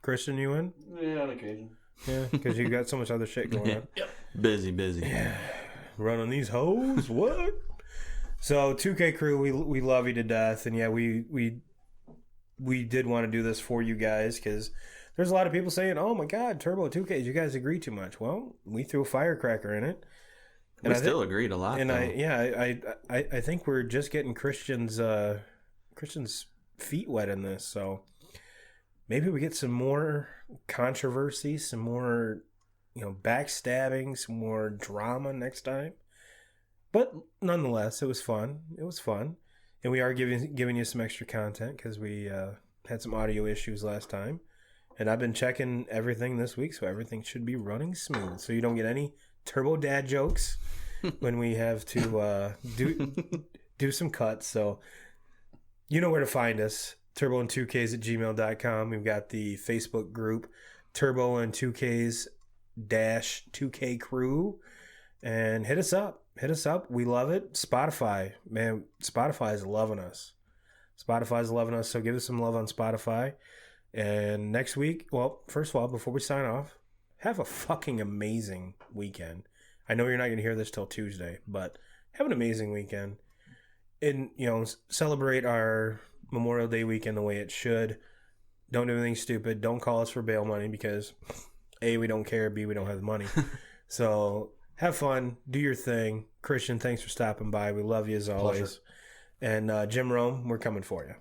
Christian, you in? Yeah, on occasion. Yeah, because you got so much other shit going on. Yep. Busy. Yeah. Running these hoes? What? So 2K crew, we love you to death, and yeah, we did want to do this for you guys because there's a lot of people saying, "Oh my God, Turbo 2K, you guys agree too much." Well, we threw a firecracker in it. And we still agreed a lot. And I think we're just getting Christian's feet wet in this, so maybe we get some more controversy, some more backstabbing, some more drama next time. But nonetheless, it was fun. It was fun. And we are giving you some extra content because we had some audio issues last time. And I've been checking everything this week, so everything should be running smooth. So you don't get any turbo dad jokes when we have to do some cuts. So you know where to find us. Turbo and 2k's@gmail.com. We've got the Facebook group, Turbo and 2k's-2k crew. And hit us up. Hit us up. We love it. Spotify. Man, Spotify is loving us. Spotify's loving us, so give us some love on Spotify. And next week, well, first of all, before we sign off, have a fucking amazing weekend. I know you're not going to hear this till Tuesday, but have an amazing weekend. And, celebrate our Memorial Day weekend the way it should. Don't do anything stupid. Don't call us for bail money because, A, we don't care, B, we don't have the money. So have fun. Do your thing. Christian, thanks for stopping by. We love you as always. Pleasure. And Jim Rome, we're coming for you.